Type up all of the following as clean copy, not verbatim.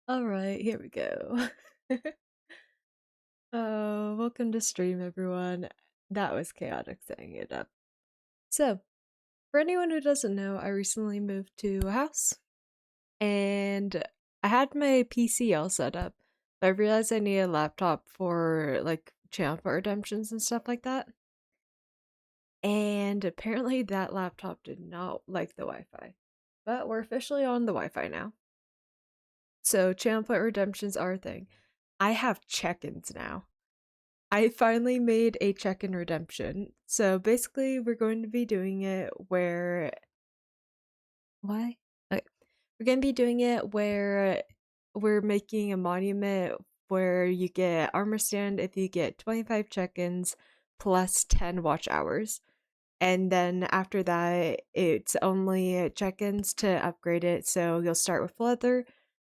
Alright, here we go. Oh, welcome to stream, everyone. That was chaotic setting it up. So, for anyone who doesn't know, I recently moved to a house, and I had my PC all set up, but I realized I need a laptop for, like, channel point redemptions and stuff like that. And apparently that laptop did not like the Wi-Fi. But we're officially on the Wi-Fi now. So channel point redemptions are a thing. I have check-ins now. I finally made a check-in redemption. So basically, we're going to be doing it where... Why? Okay. We're going to be doing it where we're making a monument where you get armor stand if you get 25 check-ins plus 10 watch hours. And then after that, it's only check-ins to upgrade it. So you'll start with leather.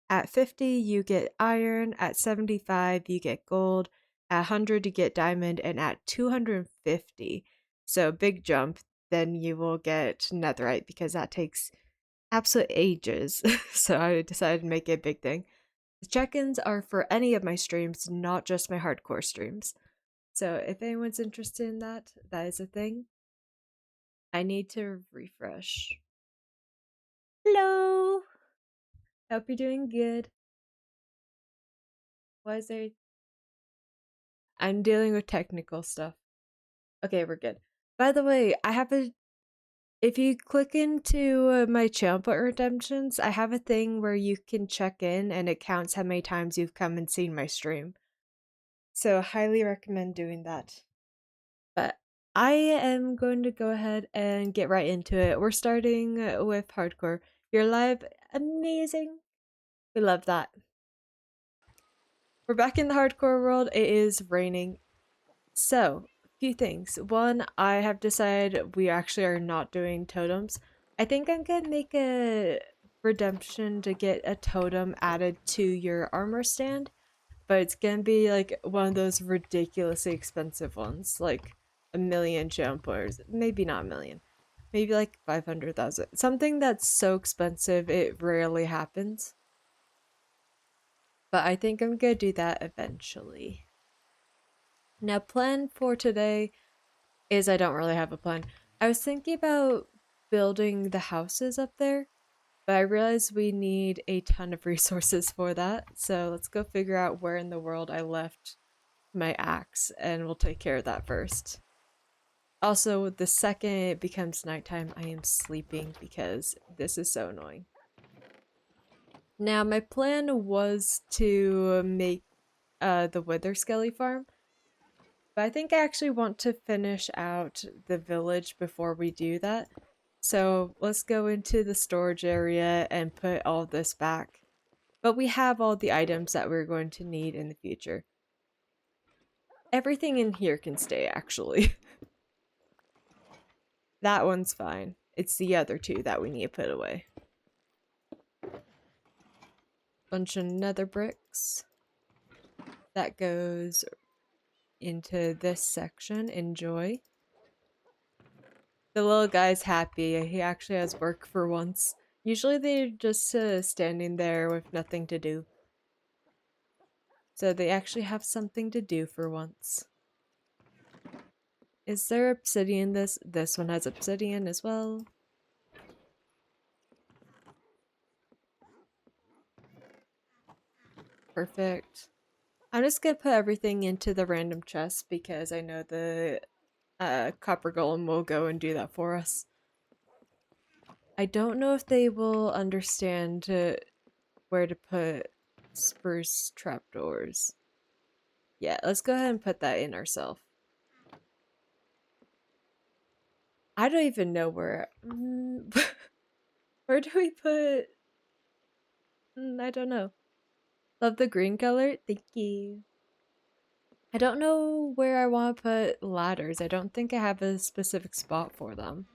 At 50, you get iron. At 75, you get gold. At 100, you get diamond. And at 250, so big jump, then you will get netherite because that takes absolute ages. So I decided to make it a big thing. The check-ins are for any of my streams, not just my hardcore streams. So if anyone's interested in that, that is a thing. I need to refresh. Hello! Hope you're doing good. Why is there... I'm dealing with technical stuff. Okay, we're good. By the way, I have a... If you click into my channel point redemptions, I have a thing where you can check in and it counts how many times you've come and seen my stream. So highly recommend doing that. But I am going to go ahead and get right into it. We're starting with hardcore. You're live. Amazing. We love that. We're back in the hardcore world. It is raining. So, a few things. One, I have decided we actually are not doing totems. I think I'm gonna make a redemption to get a totem added to your armor stand, but it's gonna be like one of those ridiculously expensive ones, like a million channel points. Maybe not a million. Maybe like 500,000. Something that's so expensive it rarely happens. But I think I'm gonna do that eventually. Now, plan for today is I don't really have a plan. I was thinking about building the houses up there, but I realized we need a ton of resources for that. So let's go figure out where in the world I left my axe, and we'll take care of that first. Also, the second it becomes nighttime, I am sleeping because this is so annoying. Now, my plan was to make the Wither Skelly farm, but I think I actually want to finish out the village before we do that. So let's go into the storage area and put all this back. But we have all the items that we're going to need in the future. Everything in here can stay, actually. That one's fine. It's the other two that we need to put away. Bunch of nether bricks. That goes into this section. Enjoy. The little guy's happy. He actually has work for once. Usually they're just standing there with nothing to do. So they actually have something to do for once. Is there obsidian this? This one has obsidian as well. Perfect. I'm just gonna put everything into the random chest because I know the copper golem will go and do that for us. I don't know if they will understand where to put spruce trapdoors. Yeah, let's go ahead and put that in ourselves. I don't even know where... where do we put... I don't know. Love the green color? Thank you. I don't know where I want to put ladders. I don't think I have a specific spot for them.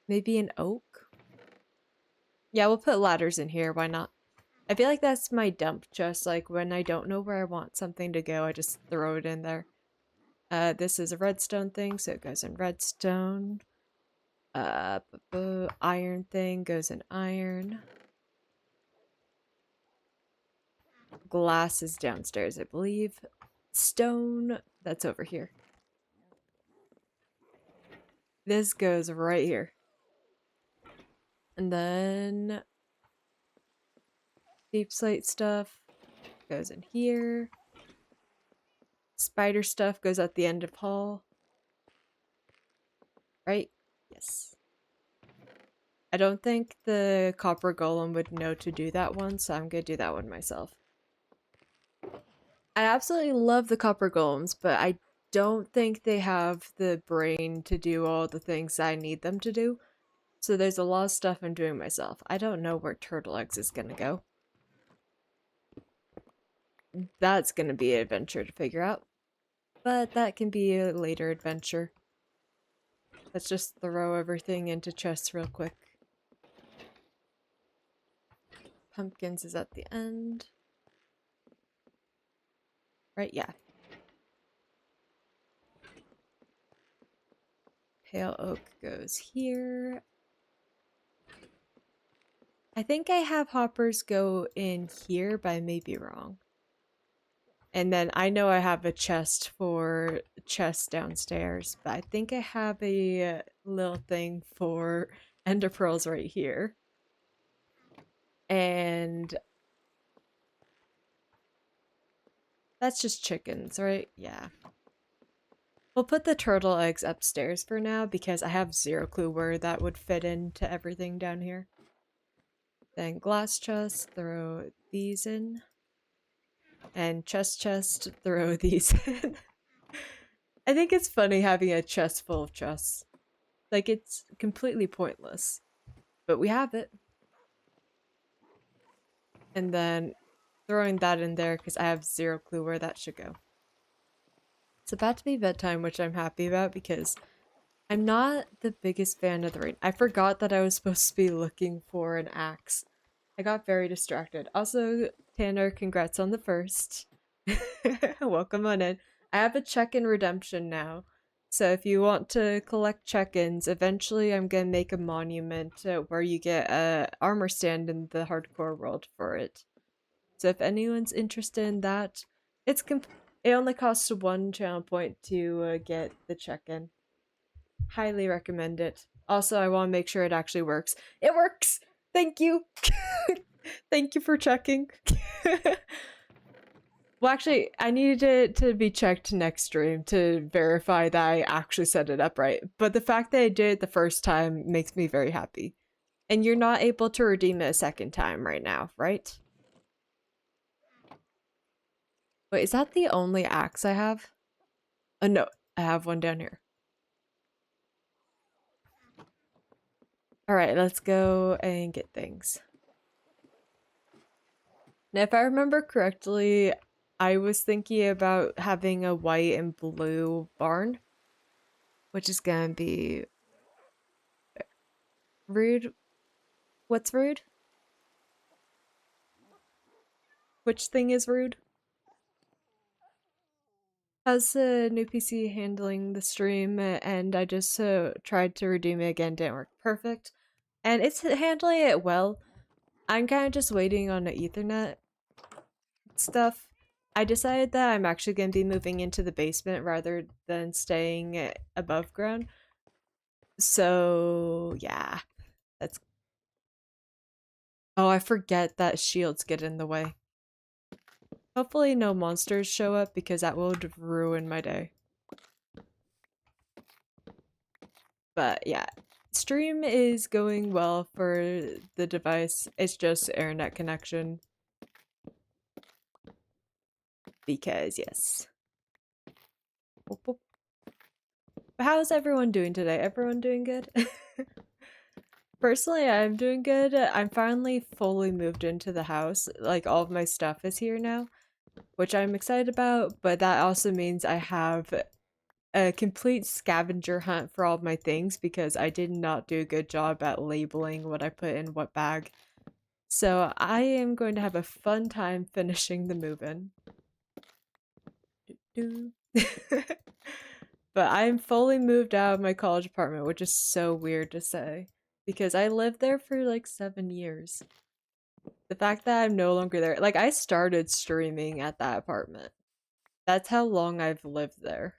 Maybe an oak? Yeah, we'll put ladders in here. Why not? I feel like that's my dump chest. Like, when I don't know where I want something to go, I just throw it in there. This is a redstone thing, so it goes in redstone. Iron thing goes in iron. glass is downstairs, I believe. Stone, that's over here. This goes right here. And then deep slate stuff goes in here. Spider stuff goes at the end of hall. Right? Yes. I don't think the copper golem would know to do that one, so I'm gonna do that one myself. I absolutely love the copper golems, but I don't think they have the brain to do all the things I need them to do. So there's a lot of stuff I'm doing myself. I don't know where turtle eggs is gonna go. That's gonna be an adventure to figure out. But that can be a later adventure. Let's just throw everything into chests real quick. Pumpkins is at the end. Right, yeah. Pale oak goes here. I think I have hoppers go in here, but I may be wrong. And then I know I have a chest for chests downstairs, but I think I have a little thing for ender pearls right here. And that's just chickens, right? Yeah. We'll put the turtle eggs upstairs for now because I have zero clue where that would fit into everything down here. Then glass chest, throw these in. And chest, throw these in. I think it's funny having a chest full of chests. Like, it's completely pointless. But we have it. And then throwing that in there because I have zero clue where that should go. It's about to be bedtime, which I'm happy about because I'm not the biggest fan of the rain. I forgot that I was supposed to be looking for an axe. I got very distracted. Also, Tanner, congrats on the first. Welcome on in. I have a check-in redemption now. So if you want to collect check-ins, eventually I'm gonna make a monument where you get a armor stand in the hardcore world for it. So if anyone's interested in that, it only costs 1 channel point to get the check-in. Highly recommend it. Also, I want to make sure it actually works. It works! Thank you! Thank you for checking. Well, actually, I needed it to be checked next stream to verify that I actually set it up right. But the fact that I did it the first time makes me very happy. And you're not able to redeem it a second time right now, right? Wait, is that the only axe I have? Oh, no, I have one down here. Alright, let's go and get things. Now, if I remember correctly, I was thinking about having a white and blue barn, which is gonna be rude. What's rude? Which thing is rude? How's the new PC handling the stream? And I just tried to redeem it again, didn't work perfect. And it's handling it well. I'm kind of just waiting on the Ethernet stuff. I decided that I'm actually going to be moving into the basement rather than staying above ground. So, yeah. That's... Oh, I forget that shields get in the way. Hopefully no monsters show up because that would ruin my day. But yeah, stream is going well for the device. It's just internet connection. Because yes. But how's everyone doing today? Everyone doing good? Personally, I'm doing good. I'm finally fully moved into the house. Like, all of my stuff is here now, which I'm excited about, but that also means I have a complete scavenger hunt for all of my things because I did not do a good job at labeling what I put in what bag. So I am going to have a fun time finishing the move-in. But I'm fully moved out of my college apartment, which is so weird to say because I lived there for like 7 years. The fact that I'm no longer there, like I started streaming at that apartment. That's how long I've lived there.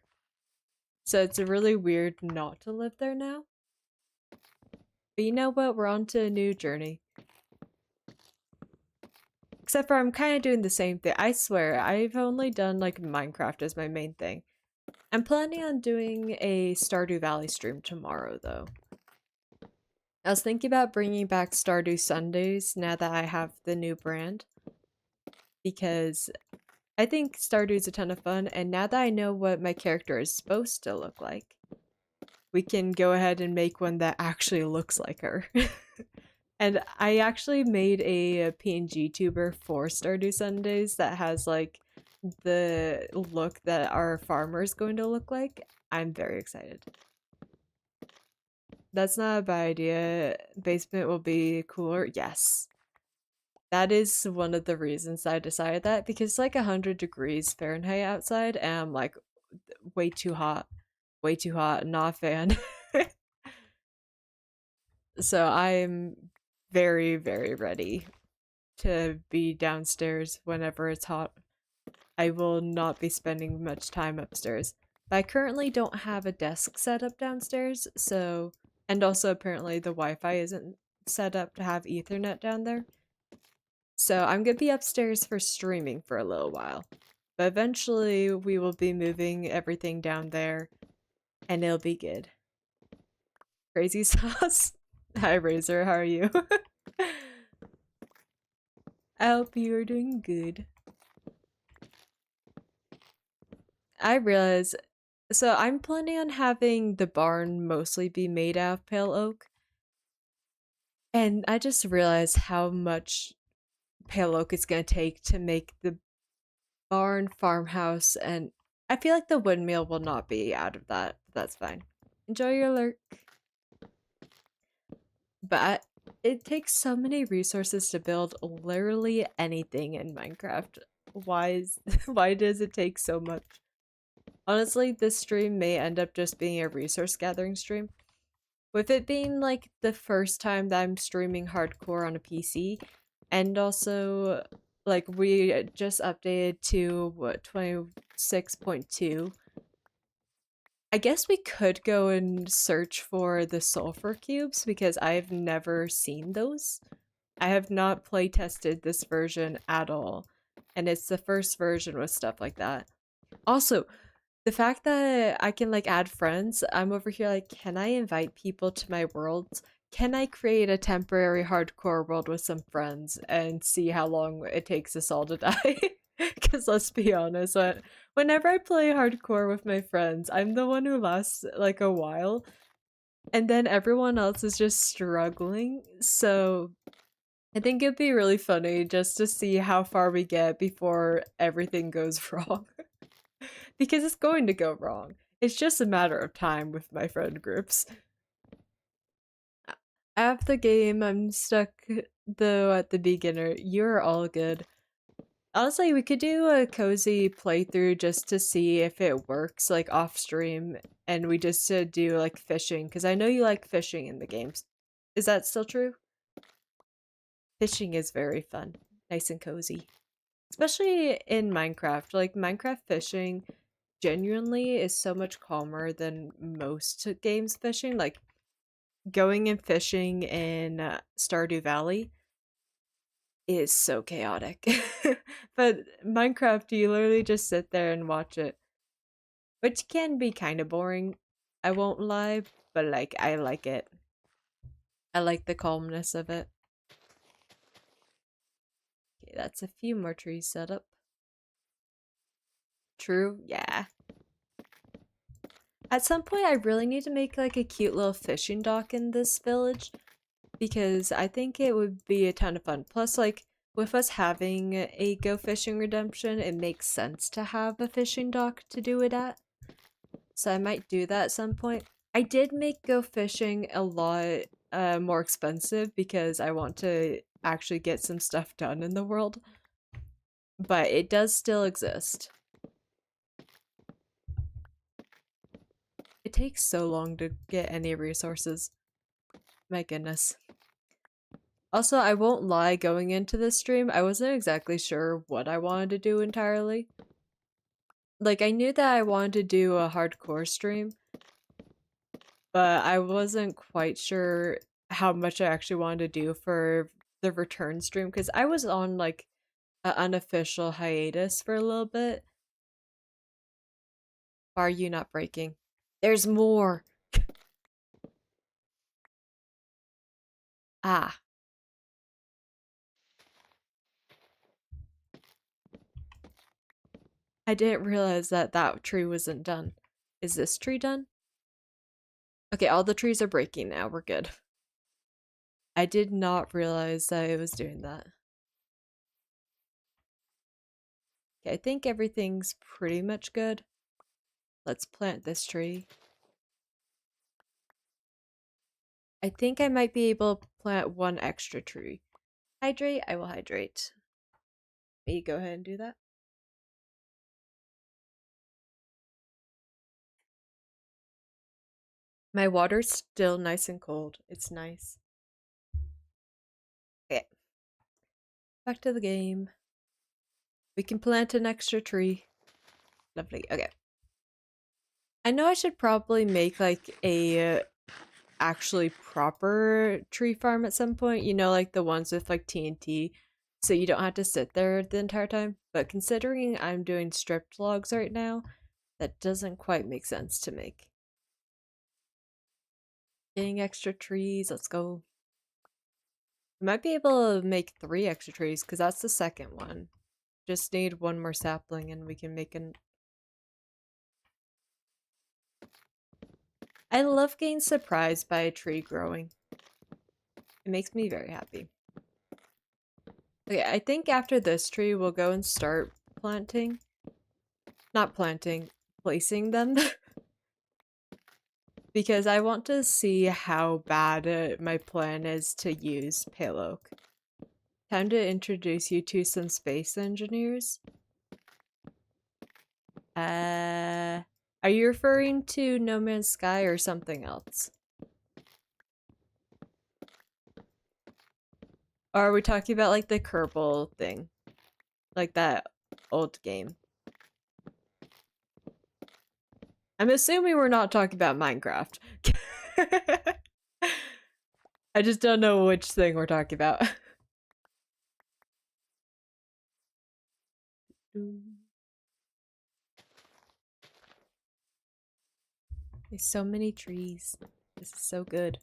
So it's really weird not to live there now. But you know what? We're on to a new journey. Except for I'm kind of doing the same thing. I swear, I've only done like Minecraft as my main thing. I'm planning on doing a Stardew Valley stream tomorrow, though. I was thinking about bringing back Stardew Sundays now that I have the new brand. Because I think Stardew's a ton of fun, and now that I know what my character is supposed to look like, we can go ahead and make one that actually looks like her. And I actually made a PNG tuber for Stardew Sundays that has like the look that our farmer is going to look like. I'm very excited. That's not a bad idea. Basement will be cooler. Yes. That is one of the reasons I decided that, because it's like 100 degrees Fahrenheit outside and I'm like way too hot. Way too hot. Not a fan. So I'm very, very ready to be downstairs whenever it's hot. I will not be spending much time upstairs. But I currently don't have a desk set up downstairs, so, and also apparently the Wi-Fi isn't set up to have Ethernet down there. So I'm gonna be upstairs for streaming for a little while. But eventually we will be moving everything down there and it'll be good. Crazy sauce. Hi Razor, how are you? I hope you're doing good. I realize, so I'm planning on having the barn mostly be made out of pale oak. And I just realized how much pale oak is going to take to make the barn, farmhouse, and I feel like the windmill will not be out of that. That's fine. Enjoy your lurk. But it takes so many resources to build literally anything in Minecraft. Why does it take so much? Honestly, this stream may end up just being a resource gathering stream. With it being like the first time that I'm streaming hardcore on a PC, and also like we just updated to what 26.2. I guess we could go and search for the sulfur cubes because I've never seen those. I have not play tested this version at all, and it's the first version with stuff like that. Also, the fact that I can like add friends, I'm over here like, can I invite people to my worlds? Can I create a temporary hardcore world with some friends and see how long it takes us all to die? Because let's be honest, whenever I play hardcore with my friends, I'm the one who lasts like a while, and then everyone else is just struggling. So I think it'd be really funny just to see how far we get before everything goes wrong. Because it's going to go wrong. It's just a matter of time with my friend groups. After the game, I'm stuck though at the beginner. You're all good. Honestly, we could do a cozy playthrough just to see if it works, like off stream, and we just do like fishing, because I know you like fishing in the games. Is that still true? Fishing is very fun, nice and cozy. Especially in Minecraft. Like, Minecraft fishing genuinely is so much calmer than most games fishing. Like, going and fishing in Stardew Valley is so chaotic. But Minecraft, you literally just sit there and watch it, which can be kind of boring. I won't lie, but like, I like it. I like the calmness of it. Okay, that's a few more trees set up. True, yeah. At some point, I really need to make like a cute little fishing dock in this village, because I think it would be a ton of fun. Plus, like, with us having a Go Fishing Redemption, it makes sense to have a fishing dock to do it at. So I might do that at some point. I did make Go Fishing a lot more expensive because I want to actually get some stuff done in the world. But it does still exist. It takes so long to get any resources. My goodness. Also, I won't lie, going into this stream, I wasn't exactly sure what I wanted to do entirely. Like, I knew that I wanted to do a hardcore stream, but I wasn't quite sure how much I actually wanted to do for the return stream, because I was on, like, an unofficial hiatus for a little bit. Why are you not breaking? There's more! Ah. I didn't realize that that tree wasn't done. Is this tree done? Okay, all the trees are breaking now. We're good. I did not realize that it was doing that. Okay, I think everything's pretty much good. Let's plant this tree. I think I might be able to plant one extra tree. Hydrate? I will hydrate. May you go ahead and do that? My water's still nice and cold. It's nice. Okay. Back to the game. We can plant an extra tree. Lovely. Okay. I know I should probably make like a actually proper tree farm at some point, you know, like the ones with like TNT, so you don't have to sit there the entire time. But considering I'm doing stripped logs right now, that doesn't quite make sense to make. Getting extra trees, let's go. I might be able to make 3 extra trees because that's the second one. Just need one more sapling and we can make an. I love getting surprised by a tree growing. It makes me very happy. Okay, I think after this tree, we'll go and start planting. Not planting, placing them. Because I want to see how bad my plan is to use pale oak. Time to introduce you to some space engineers. Are you referring to No Man's Sky or something else? Or are we talking about like the Kerbal thing? Like that old game? I'm assuming we're not talking about Minecraft. I just don't know which thing we're talking about. There's so many trees. This is so good.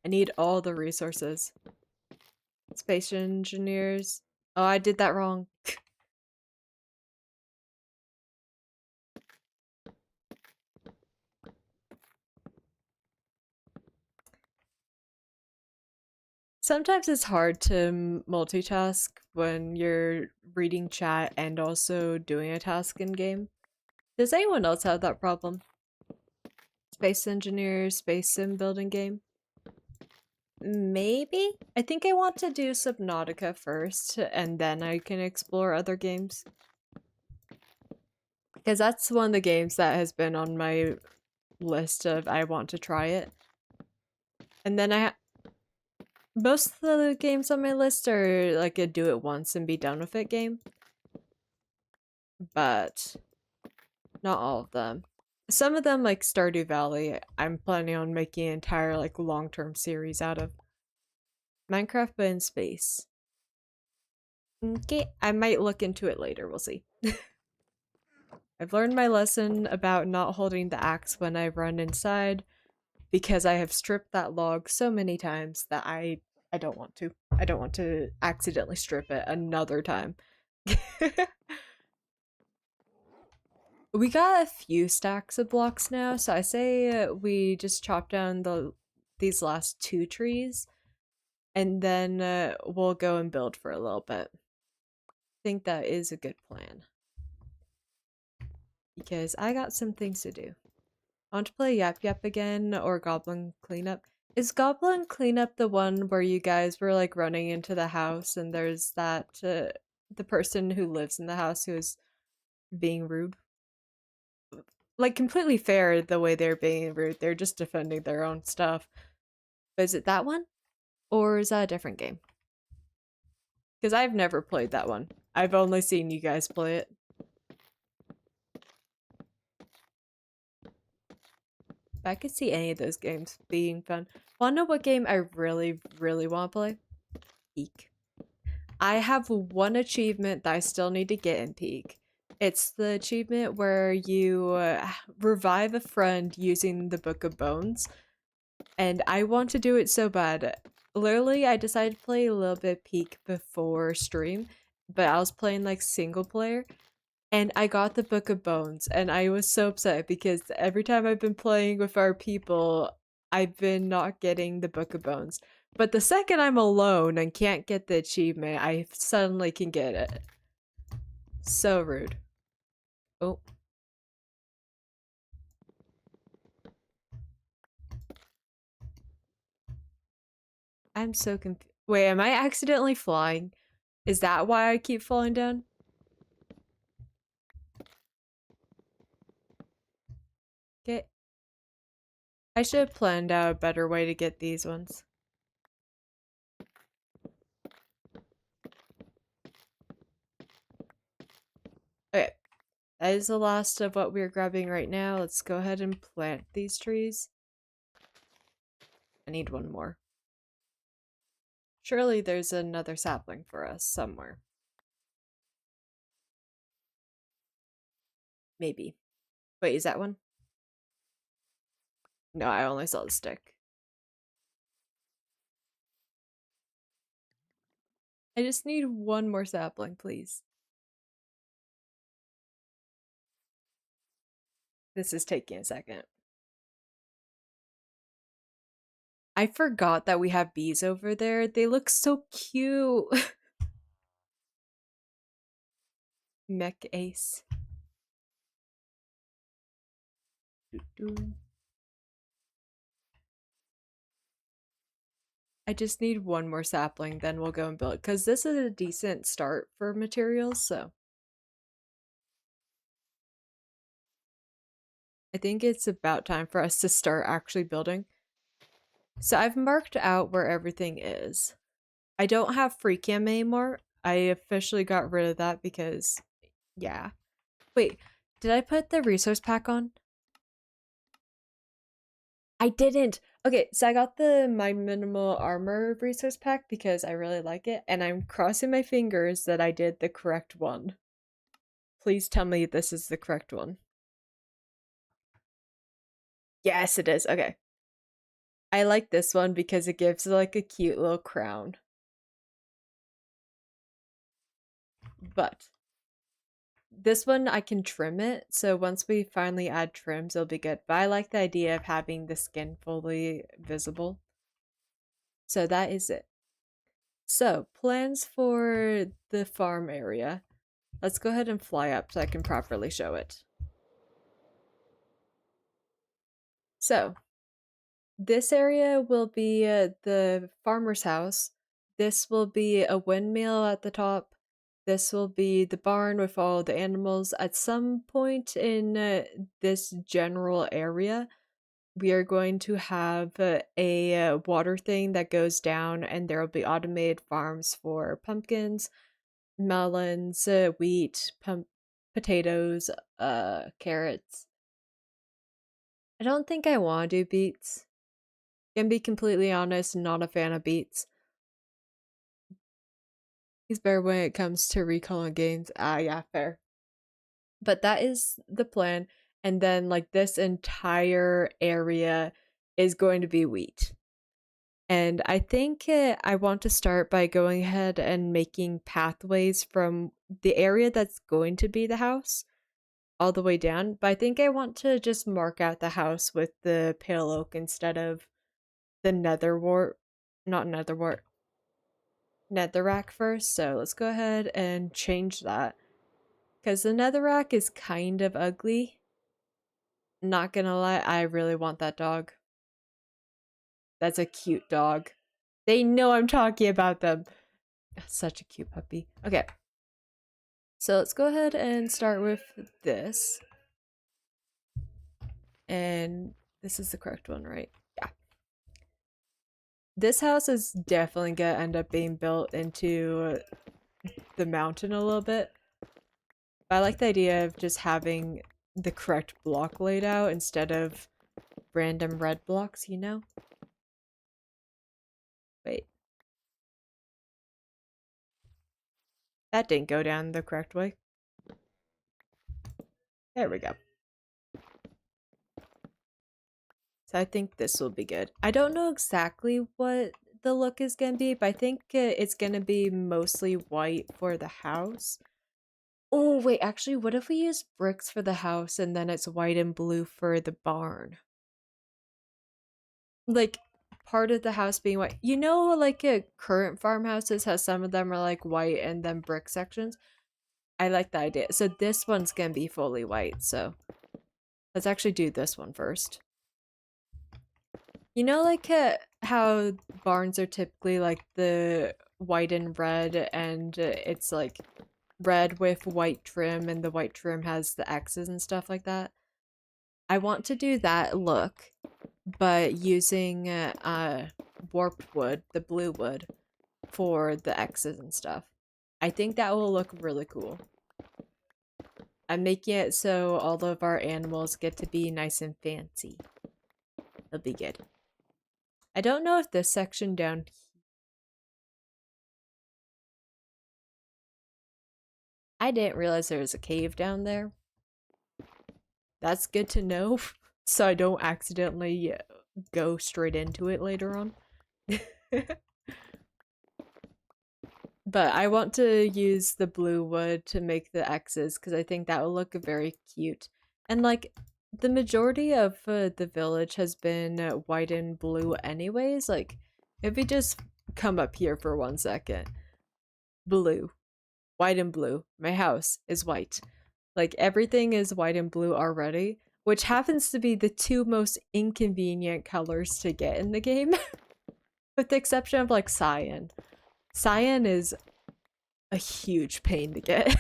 I need all the resources. Space engineers. Oh, I did that wrong. Sometimes it's hard to multitask when you're reading chat and also doing a task in game. Does anyone else have that problem? Space engineers, space sim building game? Maybe? I think I want to do Subnautica first, and then I can explore other games. Because that's one of the games that has been on my list of I want to try it. And then most of the games on my list are like a do it once and be done with it game. But not all of them. Some of them, like Stardew Valley, I'm planning on making an entire like long-term series out of. Minecraft but in space. Okay, I might look into it later, we'll see. I've learned my lesson about not holding the axe when I run inside because I have stripped that log so many times that I don't want to. I don't want to accidentally strip it another time. We got a few stacks of blocks now, so I say we just chop down these last 2 trees, and then we'll go and build for a little bit. I think that is a good plan. Because I got some things to do. I want to play Yap Yap again or Goblin Cleanup. Is Goblin Cleanup the one where you guys were like running into the house and there's that the person who lives in the house who is being rude? Like completely fair the way they're being rude. They're just defending their own stuff. But is it that one? Or is that a different game? Because I've never played that one. I've only seen you guys play it. I could see any of those games being fun. Wanna know what game I really, really want to play? Peak. I have one achievement that I still need to get in Peak. It's the achievement where you revive a friend using the Book of Bones. And I want to do it so bad. Literally, I decided to play a little bit Peak before stream, but I was playing like single player. And I got the Book of Bones, and I was so upset because every time I've been playing with our people, I've been not getting the Book of Bones. But the second I'm alone and can't get the achievement, I suddenly can get it. So rude. Oh. I'm so confused. Wait, am I accidentally flying? Is that why I keep falling down? Okay. I should have planned out a better way to get these ones. Okay. That is the last of what we're grabbing right now. Let's go ahead and plant these trees. I need one more. Surely there's another sapling for us somewhere. Maybe. Wait, is that one? No, I only saw the stick. I just need one more sapling, please. This is taking a second. I forgot that we have bees over there. They look so cute. Mech Ace. Doo-doo. I just need one more sapling, then we'll go and build it. Because this is a decent start for materials, so. I think it's about time for us to start actually building. So I've marked out where everything is. I don't have free cam anymore. I officially got rid of that because, yeah. Wait, did I put the resource pack on? I didn't. Okay, so I got the My Minimal Armor resource pack because I really like it, and I'm crossing my fingers that I did the correct one. Please tell me this is the correct one. Yes, it is. Okay. I like this one because it gives like a cute little crown. But this one I can trim it, so once we finally add trims, it'll be good. But I like the idea of having the skin fully visible. So that is it. So, plans for the farm area. Let's go ahead and fly up so I can properly show it. So, this area will be the farmer's house. This will be a windmill at the top. This will be the barn with all the animals. At some point in this general area, we are going to have a water thing that goes down, and there will be automated farms for pumpkins, melons, wheat, potatoes, carrots. I don't think I want to do beets. Can be completely honest, not a fan of beets. He's better when it comes to recalling games. Ah, yeah, fair. But that is the plan. And then, like, this entire area is going to be wheat. And I think I want to start by going ahead and making pathways from the area that's going to be the house all the way down. But I think I want to just mark out the house with the pale oak instead of the netherwort. Not netherwort. Netherrack first. So let's go ahead and change that. Because the netherrack is kind of ugly. Not gonna lie, I really want that dog. That's a cute dog. They know I'm talking about them. Such a cute puppy. Okay. So let's go ahead and start with this. And this is the correct one, right? Yeah. This house is definitely gonna end up being built into the mountain a little bit. But I like the idea of just having the correct block laid out instead of random red blocks, you know? Wait, that didn't go down the correct way. There we go. So I think this will be good. I don't know exactly what the look is going to be, but I think it's going to be mostly white for the house. Oh, wait, actually, what if we use bricks for the house and then it's white and blue for the barn? Like, part of the house being white. You know, like current farmhouses, how some of them are like white and then brick sections? I like the idea. So this one's going to be fully white, so let's actually do this one first. You know, like how barns are typically like the white and red, and it's like red with white trim, and the white trim has the X's and stuff like that. I want to do that look, but using warped wood, the blue wood, for the X's and stuff. I think that will look really cool. I'm making it so all of our animals get to be nice and fancy. It'll be good. I don't know if this section down I didn't realize there was a cave down there. That's good to know, so I don't accidentally go straight into it later on. But I want to use the blue wood to make the X's because I think that will look very cute. And like the majority of the village has been white and blue anyways. Like if we just come up here for 1 second, blue, white and blue. My house is white. Like everything is white and blue already, which happens to be the two most inconvenient colors to get in the game, with the exception of like cyan. Cyan is a huge pain to get.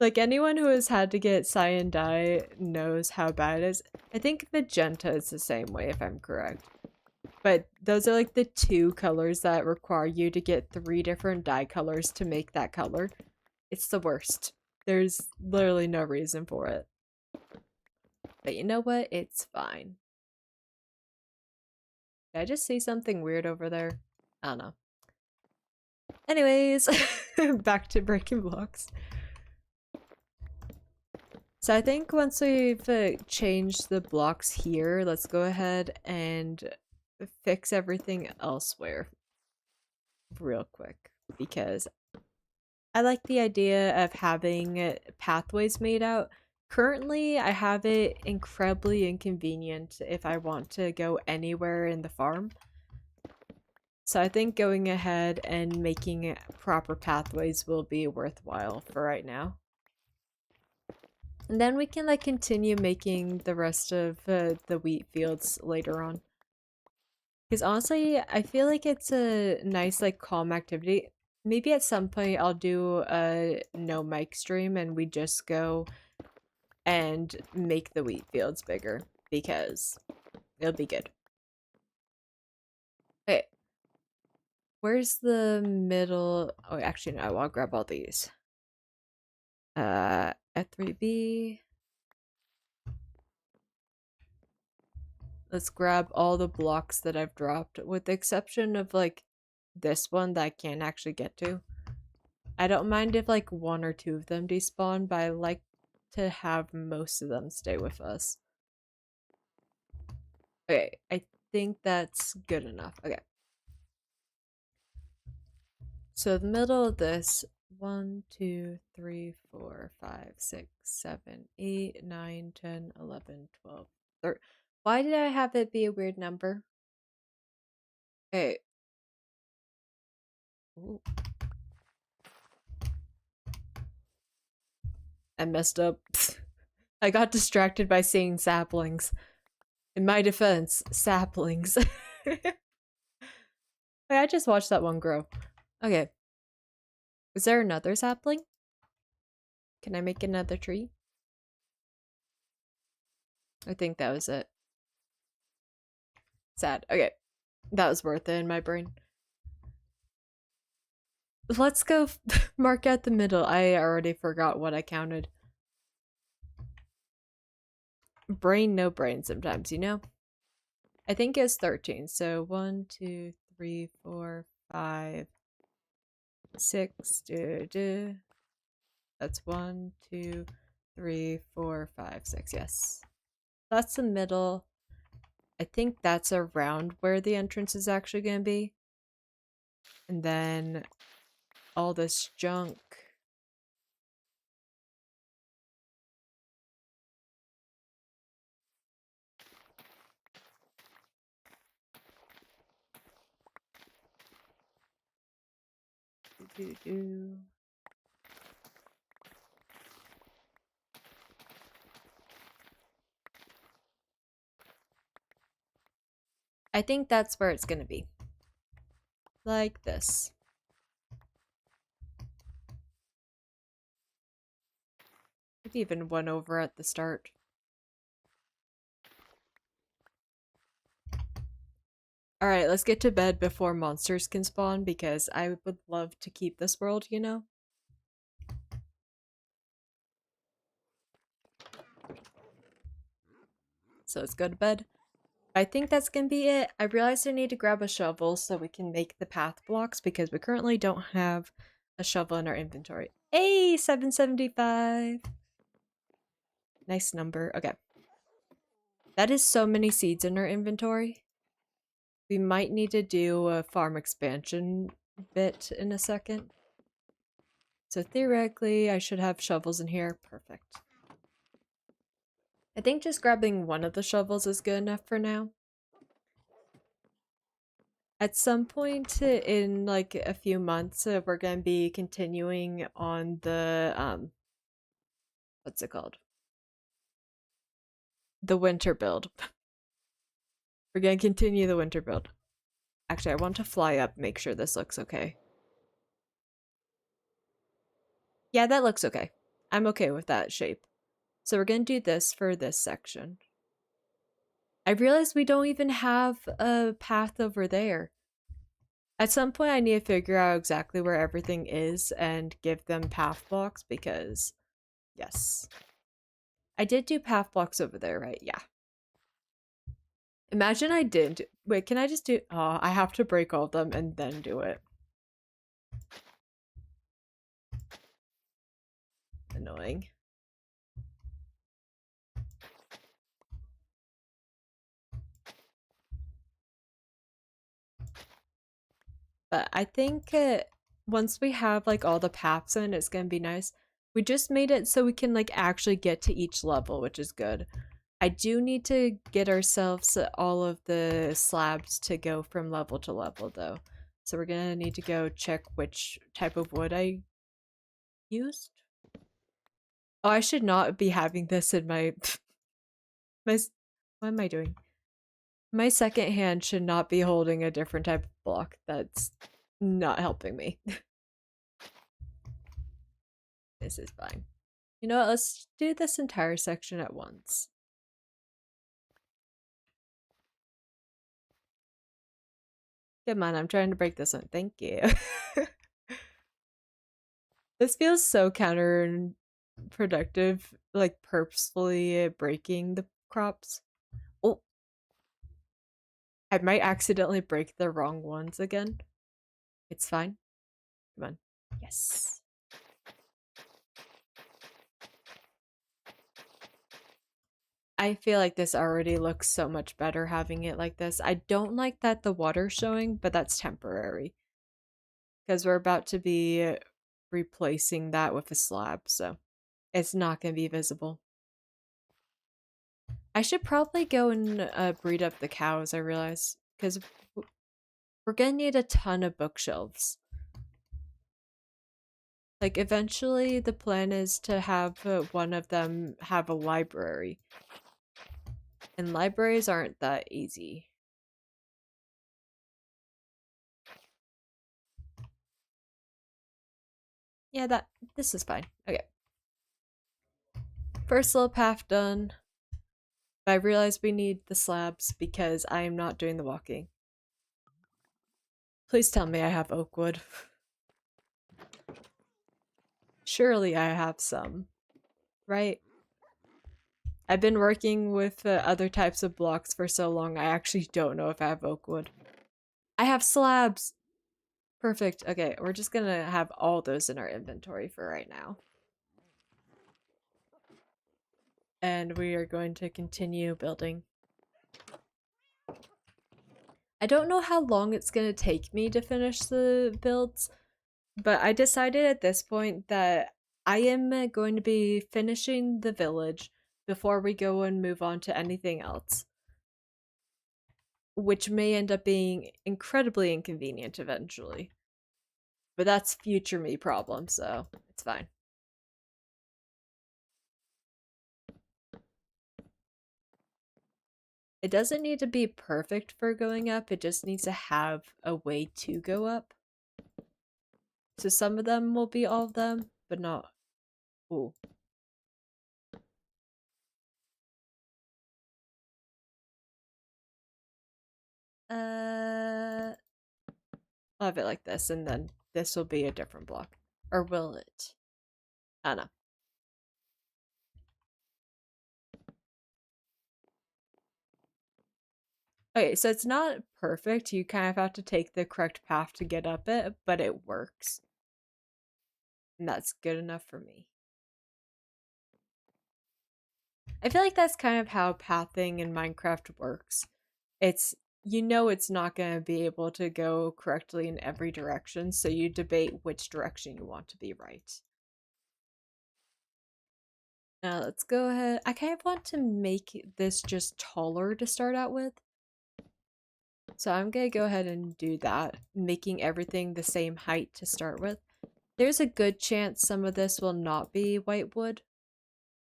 Like anyone who has had to get cyan dye knows how bad it is. I think magenta is the same way if I'm correct. But those are like the two colors that require you to get 3 different dye colors to make that color. It's the worst. There's literally no reason for it. But you know what? It's fine. Did I just see something weird over there? I don't know. Anyways, back to breaking blocks. So I think once we've changed the blocks here, let's go ahead and fix everything elsewhere real quick, because I like the idea of having pathways made out. Currently, I have it incredibly inconvenient if I want to go anywhere in the farm. So I think going ahead and making proper pathways will be worthwhile for right now. And then we can like continue making the rest of the wheat fields later on. Because honestly, I feel like it's a nice like calm activity. Maybe at some point I'll do a no mic stream and we just go and make the wheat fields bigger because it'll be good. Okay. Where's the middle? Oh, actually, no, I'll grab all these. F3B. Let's grab all the blocks that I've dropped, with the exception of like this one that I can't actually get to. I don't mind if like 1 or 2 of them despawn, but I like to have most of them stay with us. Okay, I think that's good enough. Okay. So the middle of this, 1, 2, 3, 4, 5, 6, 7, 8, 9, 10, 11, 12, 13. Why did I have it be a weird number? Okay. Ooh. I messed up. I got distracted by seeing saplings. In my defense, saplings. I just watched that one grow. Okay. Is there another sapling? Can I make another tree? I think that was it. Sad. Okay. That was worth it in my brain. Let's go mark out the middle. I already forgot what I counted. Brain, no brain sometimes, you know? I think it's 13. So 1, 2, 3, 4, 5, 6. That's 1, 2, 3, 4, 5, 6. Yes. That's the middle. I think that's around where the entrance is actually going to be. And then all this junk. I think that's where it's going to be. Like this. It even went over at the start. Alright, let's get to bed before monsters can spawn because I would love to keep this world, you know? So let's go to bed. I think that's gonna be it. I realized I need to grab a shovel so we can make the path blocks because we currently don't have a shovel in our inventory. Hey, 775! Nice number. Okay. That is so many seeds in our inventory. We might need to do a farm expansion bit in a second. So theoretically, I should have shovels in here. Perfect. I think just grabbing one of the shovels is good enough for now. At some point in like a few months, we're going to be continuing on the, what's it called? The winter build. We're going to continue the winter build. Actually, I want to fly up, make sure this looks okay. Yeah, that looks okay. I'm okay with that shape. So we're going to do this for this section. I realized we don't even have a path over there. At some point, I need to figure out exactly where everything is and give them path blocks because, yes. I did do path blocks over there, right? Yeah. Imagine I didn't. Wait, can I just do... Oh, I have to break all of them and then do it. Annoying. But I think once we have like all the paths in, it's gonna be nice. We just made it so we can like actually get to each level, which is good. I do need to get ourselves all of the slabs to go from level to level though. So we're gonna need to go check which type of wood I used. Oh, I should not be having this in my my what am I doing? My second hand should not be holding a different type of block. That's not helping me. This is fine. You know what? Let's do this entire section at once. Come on, I'm trying to break this one. Thank you. This feels so counterproductive, like purposefully breaking the crops. Oh, I might accidentally break the wrong ones again. It's fine. Come on. Yes. I feel like this already looks so much better having it like this. I don't like that the water's showing, but that's temporary. Because we're about to be replacing that with a slab, so it's not going to be visible. I should probably go and breed up the cows, I realize. Because we're going to need a ton of bookshelves. Like, eventually the plan is to have one of them have a library. And libraries aren't that easy. Yeah, this is fine. Okay. First little path done. But I realize we need the slabs because I am not doing the walking. Please tell me I have oak wood. Surely I have some, right? I've been working with other types of blocks for so long, I actually don't know if I have oak wood. I have slabs! Perfect. Okay, we're just gonna have all those in our inventory for right now. And we are going to continue building. I don't know how long it's gonna take me to finish the builds, but I decided at this point that I am going to be finishing the village before we go and move on to anything else, which may end up being incredibly inconvenient eventually. But that's future me problem, so it's fine. It doesn't need to be perfect for going up, it just needs to have a way to go up. So some of them will be all of them, but not. Ooh. I'll have it like this, and then this will be a different block. Or will it? I don't know. Okay, so it's not perfect. You kind of have to take the correct path to get up it, but it works. And that's good enough for me. I feel like that's kind of how pathing in Minecraft works. It's you know it's not going to be able to go correctly in every direction, so you debate which direction you want to be right. Now let's go ahead. I kind of want to make this just taller to start out with. So I'm going to go ahead and do that, making everything the same height to start with. There's a good chance some of this will not be white wood,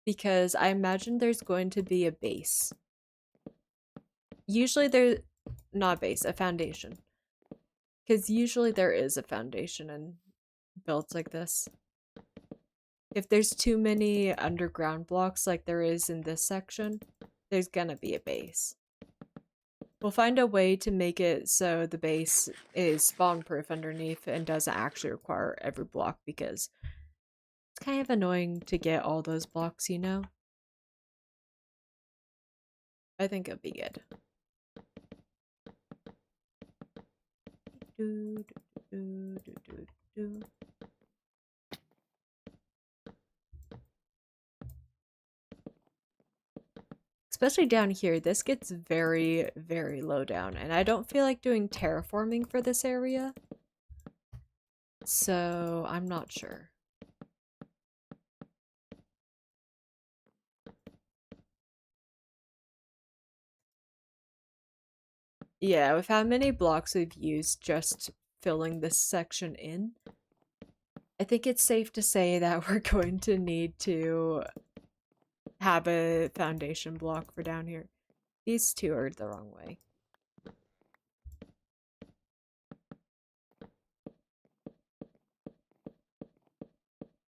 because I imagine there's going to be a base. Usually there's not a base, a foundation. Because usually there is a foundation in builds like this. If there's too many underground blocks like there is in this section, there's gonna be a base. We'll find a way to make it so the base is spawn proof underneath and doesn't actually require every block, because it's kind of annoying to get all those blocks, you know? I think it'll be good. Do, do, do, do, do. Especially down here, this gets very, very low down, and I don't feel like doing terraforming for this area. So, I'm not sure. Yeah, with how many blocks we've used just filling this section in, I think it's safe to say that we're going to need to have a foundation block for down here. These two are the wrong way.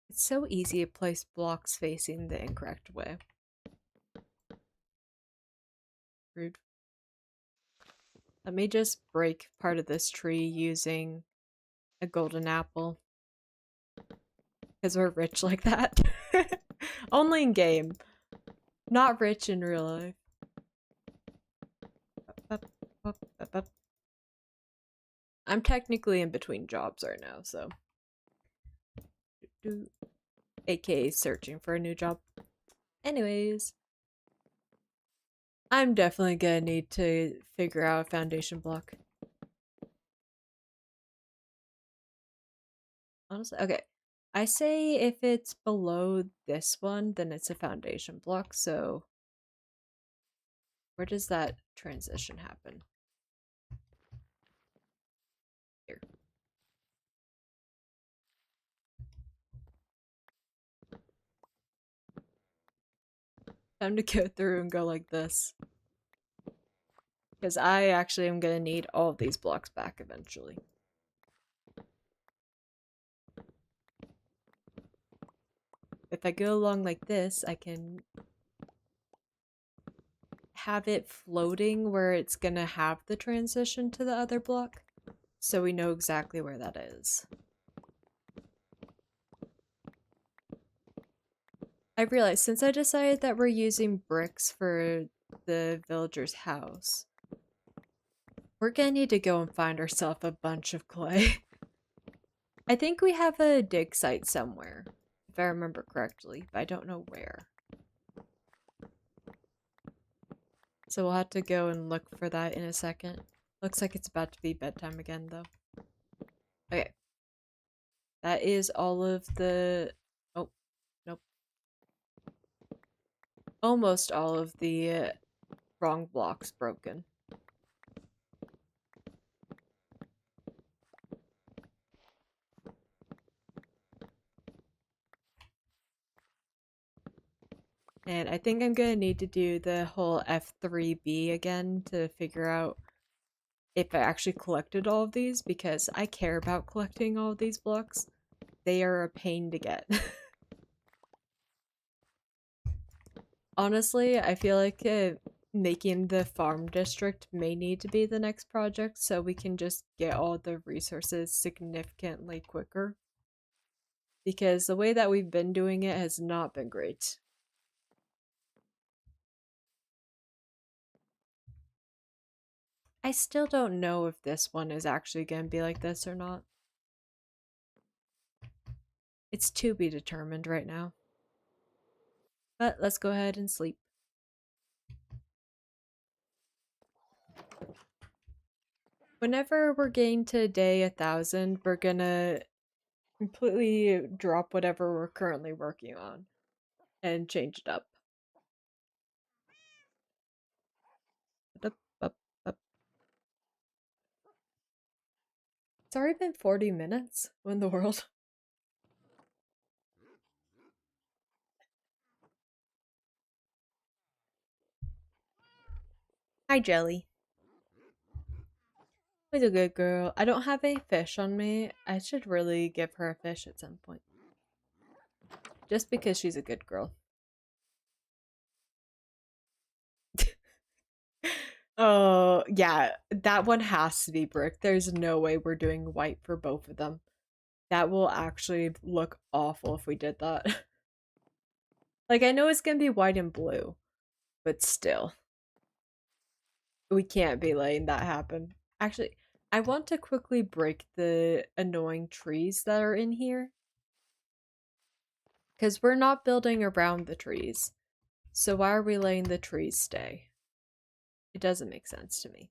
It's so easy to place blocks facing the incorrect way. Rude. Let me just break part of this tree using a golden apple. Because we're rich like that. Only in game. Not rich in real life. I'm technically in between jobs right now, so. AKA searching for a new job. Anyways. I'm definitely gonna need to figure out a foundation block. Honestly, okay. I say if it's below this one, then it's a foundation block, so where does that transition happen? Here. Time to go through and go like this. Because I actually am gonna need all of these blocks back eventually. If I go along like this, I can have it floating where it's gonna have the transition to the other block. so we know exactly where that is. I realized since I decided that we're using bricks for the villager's house, we're gonna need to go and find ourselves a bunch of clay. I think we have a dig site somewhere, if I remember correctly, but I don't know where. So we'll have to go and look for that in a second. Looks like it's about to be bedtime again, though. Okay. That is all of the... Oh, nope. Almost all of the wrong blocks broken. And I think I'm gonna need to do the whole F3B again to figure out if I actually collected all of these, because I care about collecting all of these blocks. They are a pain to get. Honestly, I feel like making the farm district may need to be the next project so we can just get all the resources significantly quicker. Because the way that we've been doing it has not been great. I still don't know if this one is actually going to be like this or not. It's to be determined right now. But let's go ahead and sleep. Whenever we're getting to day 1,000, we're gonna completely drop whatever we're currently working on and change it up. Up, up, up. It's already been 40 minutes. What in the world? Hi, Jelly. Who's a good girl? I don't have any fish on me. I should really give her a fish at some point. Just because she's a good girl. Oh, yeah. That one has to be brick. There's no way we're doing white for both of them. That will actually look awful if we did that. Like, I know it's gonna be white and blue, but still. We can't be letting that happen. Actually, I want to quickly break the annoying trees that are in here. Because we're not building around the trees. So why are we letting the trees stay? It doesn't make sense to me.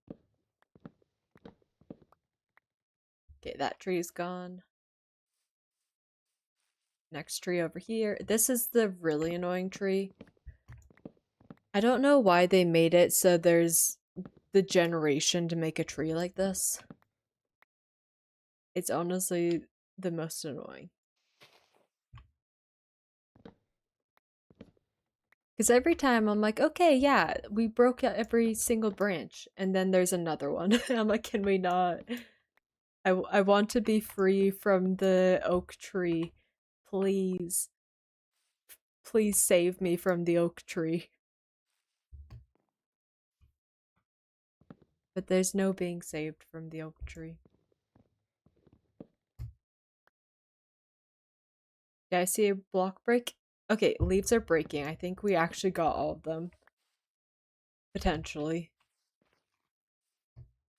Okay, that tree's gone. Next tree over here. This is the really annoying tree. I don't know why they made it so there's the generation to make a tree like this. It's honestly the most annoying. Because every time I'm like, okay, yeah, we broke out every single branch, and then there's another one. And I'm like, can we not? I want to be free from the oak tree. Please. Please save me from the oak tree. But there's no being saved from the oak tree. Yeah, I see a block break. Okay, leaves are breaking. I think we actually got all of them. Potentially.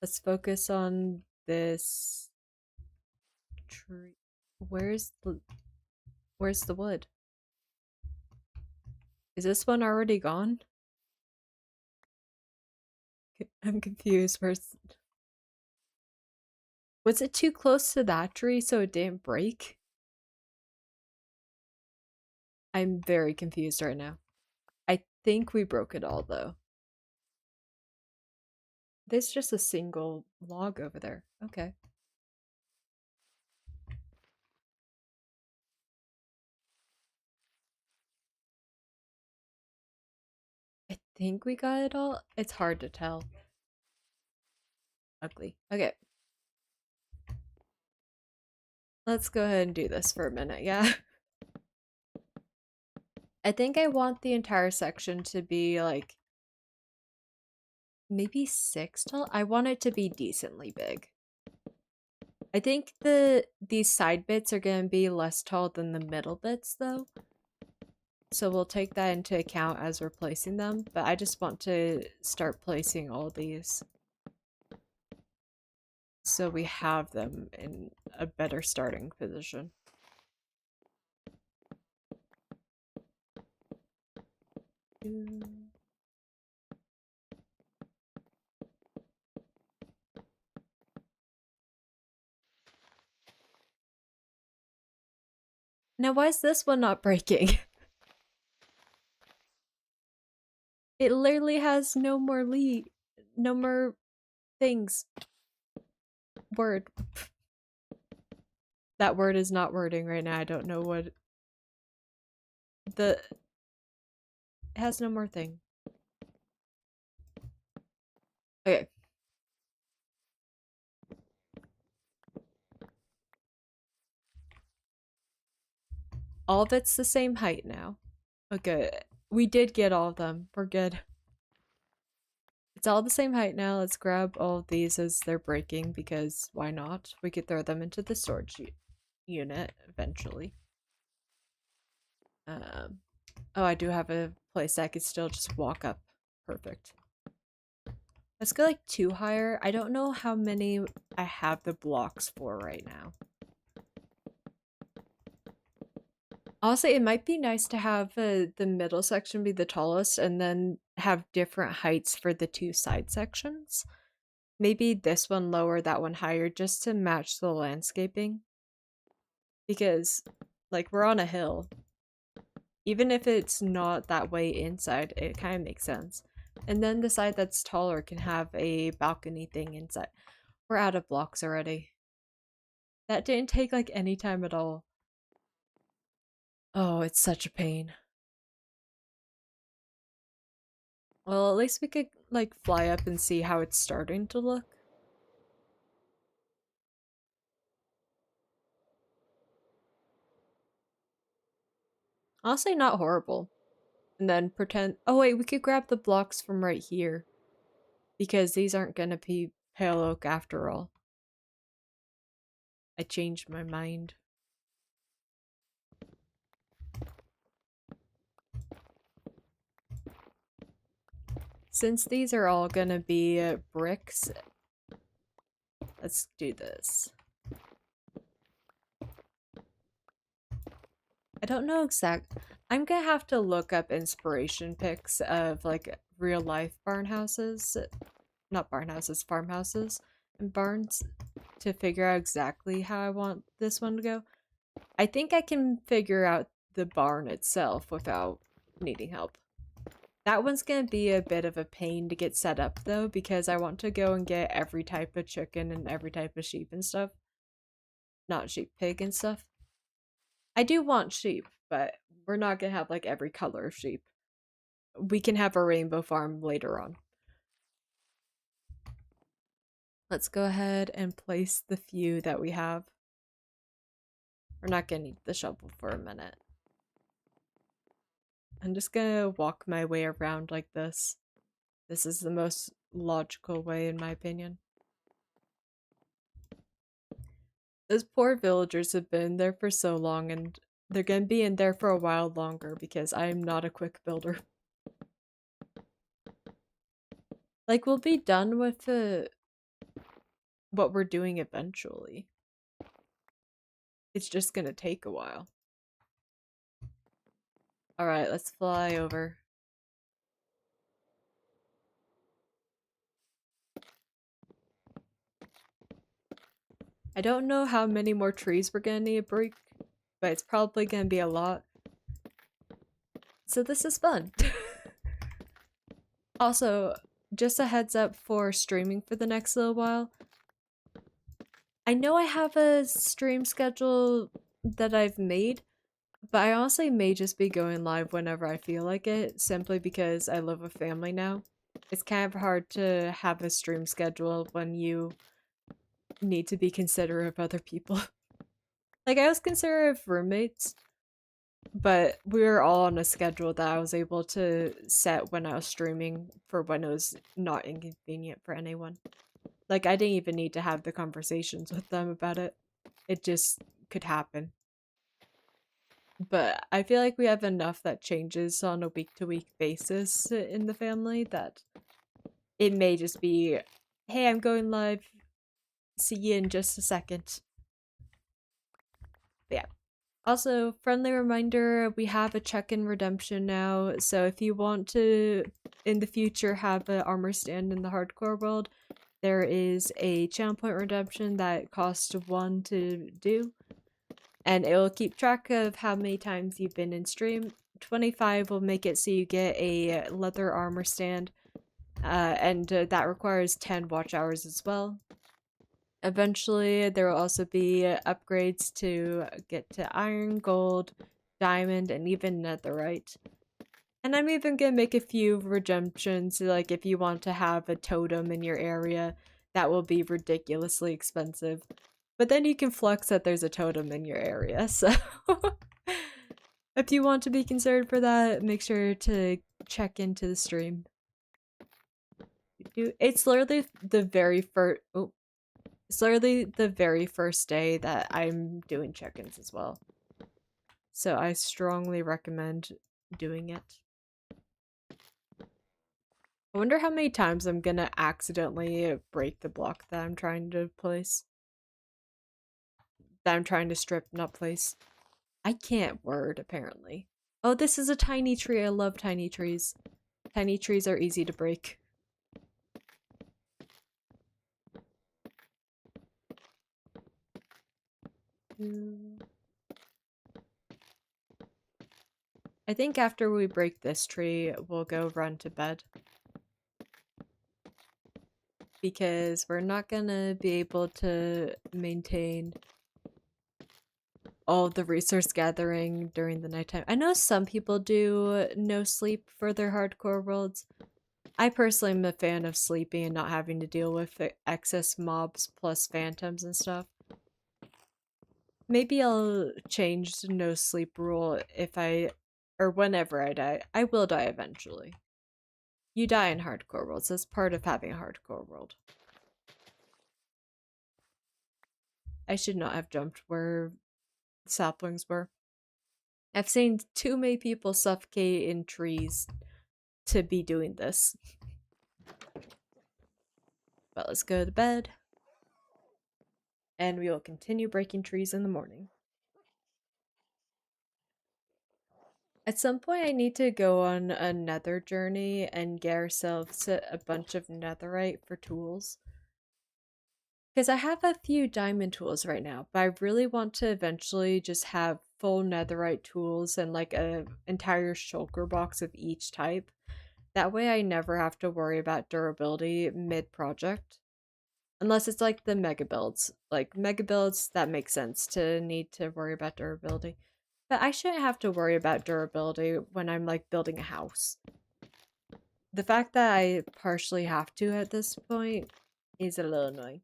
Let's focus on this tree. Where's the wood? Is this one already gone? I'm confused. Was it too close to that tree so it didn't break? I'm very confused right now. I think we broke it all though. There's just a single log over there. Okay. I think we got it all. It's hard to tell. Ugly. Okay. Let's go ahead and do this for a minute, yeah? I think I want the entire section to be like maybe 6 tall. I want it to be decently big. I think these side bits are going to be less tall than the middle bits though. So we'll take that into account as we're placing them, but I just want to start placing all these so we have them in a better starting position. Now why is this one not breaking? It literally has no more no more things. Word. That word is not wording right now. I don't know what it has no more thing. Okay. All of it's the same height now. Okay. We did get all of them. We're good. It's all the same height now. Let's grab all of these as they're breaking because why not? We could throw them into the storage unit eventually. Oh, I do have a place I could still just walk up. Perfect. Let's go like 2 higher. I don't know how many I have the blocks for right now. Honestly, it might be nice to have the middle section be the tallest and then have different heights for the 2 side sections. Maybe this one lower, that one higher, just to match the landscaping. Because, like, we're on a hill. Even if it's not that way inside, it kind of makes sense. And then the side that's taller can have a balcony thing inside. We're out of blocks already. That didn't take, like, any time at all. Oh, it's such a pain. Well, at least we could, like, fly up and see how it's starting to look. Honestly, not horrible. And then pretend. Oh, wait, we could grab the blocks from right here. Because these aren't gonna be pale oak after all. I changed my mind. Since these are all gonna be bricks, let's do this. I don't know I'm gonna have to look up inspiration pics of like real life barn houses. Not barn houses, farmhouses and barns to figure out exactly how I want this one to go. I think I can figure out the barn itself without needing help. That one's gonna be a bit of a pain to get set up though, because I want to go and get every type of chicken and every type of sheep and stuff. Not sheep, pig and stuff. I do want sheep, but we're not gonna have like every color of sheep. We can have a rainbow farm later on. Let's go ahead and place the few that we have. We're not gonna need the shovel for a minute. I'm just gonna walk my way around like this. This is the most logical way in my opinion. Those poor villagers have been there for so long and they're gonna be in there for a while longer because I'm not a quick builder. Like, we'll be done with what we're doing eventually. It's just gonna take a while. Alright, let's fly over. I don't know how many more trees we're gonna need to break, but it's probably gonna be a lot. So this is fun. Also, just a heads up for streaming for the next little while. I know I have a stream schedule that I've made, but I honestly may just be going live whenever I feel like it, simply because I live with family now. It's kind of hard to have a stream schedule when you need to be considerate of other people. Like, I was considerate of roommates, but we were all on a schedule that I was able to set when I was streaming for when it was not inconvenient for anyone. Like, I didn't even need to have the conversations with them about it. It just could happen. But I feel like we have enough that changes on a week-to-week basis in the family that it may just be, hey, I'm going live. See you in just a second. But yeah. Also, friendly reminder, we have a check-in redemption now, so if you want to, in the future, have an armor stand in the hardcore world, there is a channel point redemption that costs 1 to do, and it will keep track of how many times you've been in stream. 25 will make it so you get a leather armor stand, and that requires 10 watch hours as well. Eventually, there will also be upgrades to get to iron, gold, diamond, and even netherite. And I'm even gonna make a few redemptions, like if you want to have a totem in your area, that will be ridiculously expensive. But then you can flex that there's a totem in your area, so if you want to be considered for that, make sure to check into the stream. It's literally the very first. Oh, it's literally the very first day that I'm doing check-ins as well. So I strongly recommend doing it. I wonder how many times I'm gonna accidentally break the block that I'm trying to place. That I'm trying to strip, not place. I can't word, apparently. Oh, this is a tiny tree. I love tiny trees. Tiny trees are easy to break. I think after we break this tree, we'll go run to bed. Because we're not gonna be able to maintain all the resource gathering during the nighttime. I know some people do no sleep for their hardcore worlds. I personally am a fan of sleeping and not having to deal with excess mobs plus phantoms and stuff. Maybe I'll change the no sleep rule if or whenever I die. I will die eventually. You die in hardcore worlds. That's part of having a hardcore world. I should not have jumped where saplings were. I've seen too many people suffocate in trees to be doing this. But let's go to bed. And we will continue breaking trees in the morning. At some point, I need to go on a nether journey and get ourselves a bunch of netherite for tools. Because I have a few diamond tools right now, but I really want to eventually just have full netherite tools and like an entire shulker box of each type. That way I never have to worry about durability mid-project. Unless it's like the mega builds. Like mega builds, that makes sense to need to worry about durability. But I shouldn't have to worry about durability when I'm like building a house. The fact that I partially have to at this point is a little annoying.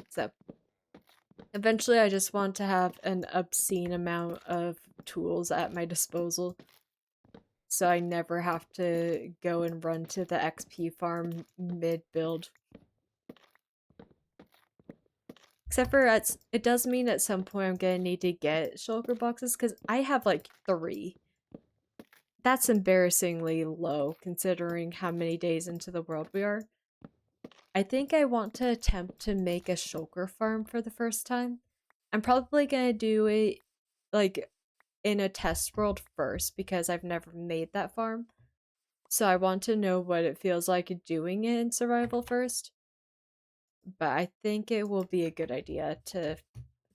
So eventually I just want to have an obscene amount of tools at my disposal. So I never have to go and run to the XP farm mid-build. Except for it does mean at some point I'm gonna need to get shulker boxes because I have like 3. That's embarrassingly low considering how many days into the world we are. I think I want to attempt to make a shulker farm for the first time. I'm probably gonna do it like in a test world first because I've never made that farm. So I want to know what it feels like doing it in survival first. But I think it will be a good idea to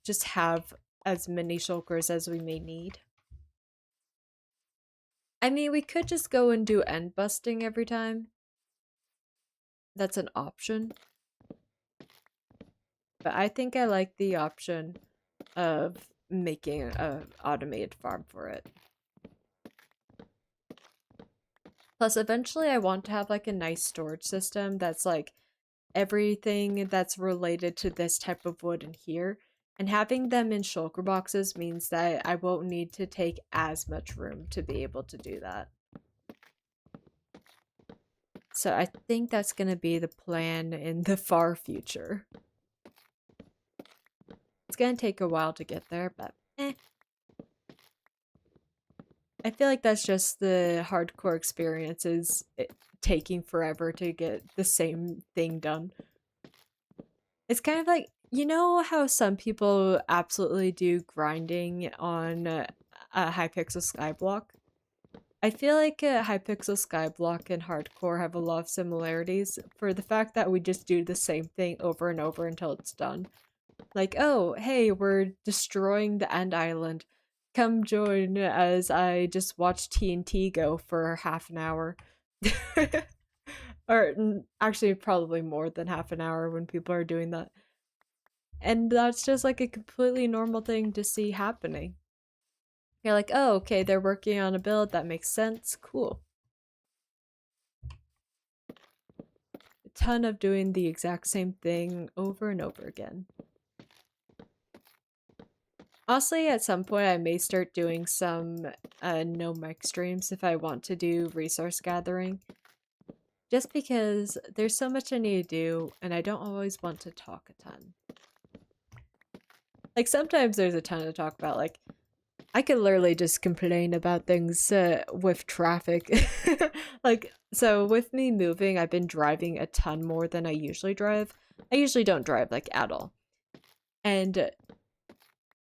just have as many shulkers as we may need. I mean, we could just go and do end busting every time. That's an option. But I think I like the option of making an automated farm for it. Plus, eventually I want to have like a nice storage system that's like everything that's related to this type of wood in here. And having them in shulker boxes means that I won't need to take as much room to be able to do that. So I think that's gonna be the plan in the far future. It's gonna take a while to get there, but I feel like that's just the hardcore experiences taking forever to get the same thing done. It's kind of like, you know how some people absolutely do grinding on a Hypixel Skyblock? I feel like Hypixel Skyblock and hardcore have a lot of similarities for the fact that we just do the same thing over and over until it's done. Like, oh, hey, we're destroying the End Island. Come join as I just watch TNT go for half an hour. Or actually, probably more than half an hour when people are doing that. And that's just like a completely normal thing to see happening. You're like, oh, okay, they're working on a build, that makes sense, cool. A ton of doing the exact same thing over and over again. Honestly, at some point I may start doing some no mic streams if I want to do resource gathering. Just because there's so much I need to do and I don't always want to talk a ton. Like sometimes there's a ton to talk about, like I could literally just complain about things with traffic. Like, so with me moving, I've been driving a ton more than I usually drive. I usually don't drive, like, at all. And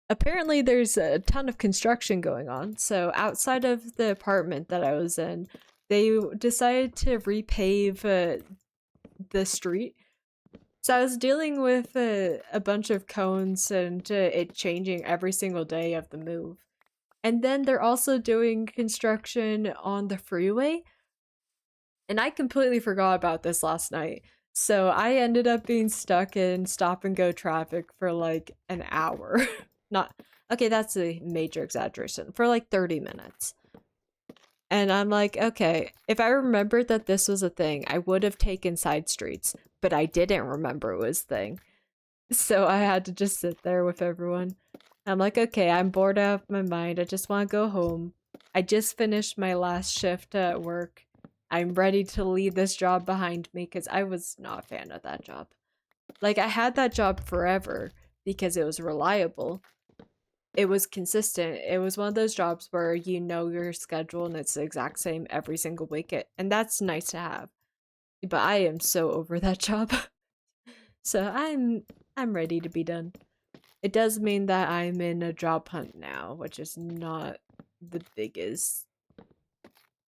apparently there's a ton of construction going on. So outside of the apartment that I was in, they decided to repave the street. So I was dealing with a bunch of cones and it changing every single day of the move. And then they're also doing construction on the freeway. And I completely forgot about this last night. So I ended up being stuck in stop and go traffic for like an hour. Not, okay, that's a major exaggeration. For like 30 minutes. And I'm like, okay, if I remembered that this was a thing, I would have taken side streets. But I didn't remember it was a thing. So I had to just sit there with everyone. I'm like, okay, I'm bored out of my mind. I just want to go home. I just finished my last shift at work. I'm ready to leave this job behind me because I was not a fan of that job. Like, I had that job forever because it was reliable. It was consistent. It was one of those jobs where you know your schedule and it's the exact same every single week. And that's nice to have. But I am so over that job. So I'm ready to be done. It does mean that I'm in a job hunt now, which is not the biggest.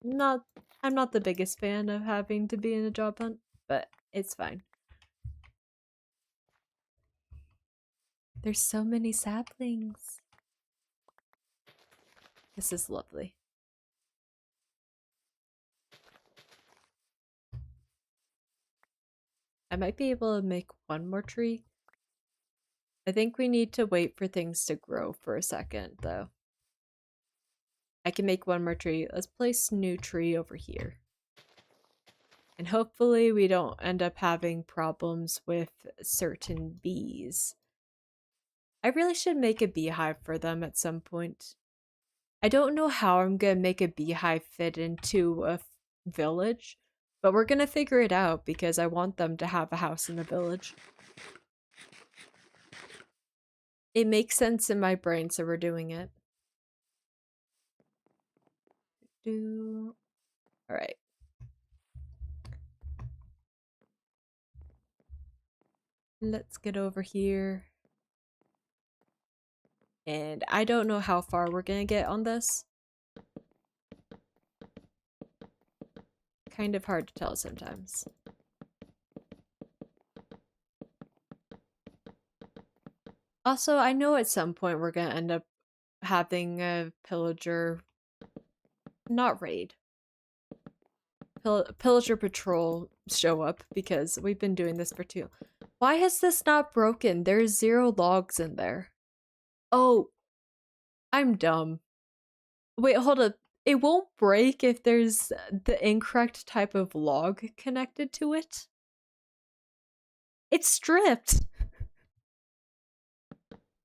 I'm not the biggest fan of having to be in a job hunt, but it's fine. There's so many saplings. This is lovely. I might be able to make one more tree. I think we need to wait for things to grow for a second, though. I can make one more tree. Let's place new tree over here. And hopefully we don't end up having problems with certain bees. I really should make a beehive for them at some point. I don't know how I'm gonna make a beehive fit into a village, but we're gonna figure it out because I want them to have a house in the village. It makes sense in my brain, so we're doing it. Alright. Let's get over here. And I don't know how far we're gonna get on this. Kind of hard to tell sometimes. Also, I know at some point we're gonna end up having a pillager, not raid, pillager patrol show up because we've been doing this for too. Why has this not broken? There's 0 logs in there. Oh, I'm dumb. Wait, hold up. It won't break if there's the incorrect type of log connected to it? It's stripped!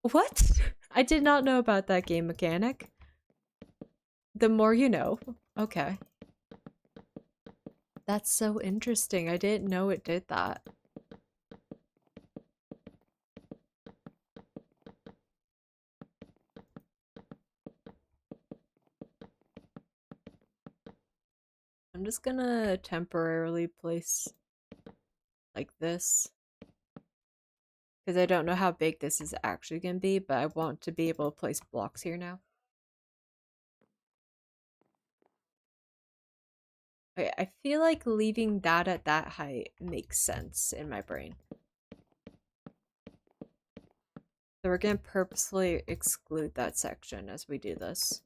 What? I did not know about that game mechanic. The more you know. Okay. That's so interesting. I didn't know it did that. I'm just gonna temporarily place like this because I don't know how big this is actually gonna be, but I want to be able to place blocks here now. Okay, I feel like leaving that at that height makes sense in my brain. So we're gonna purposefully exclude that section as we do this.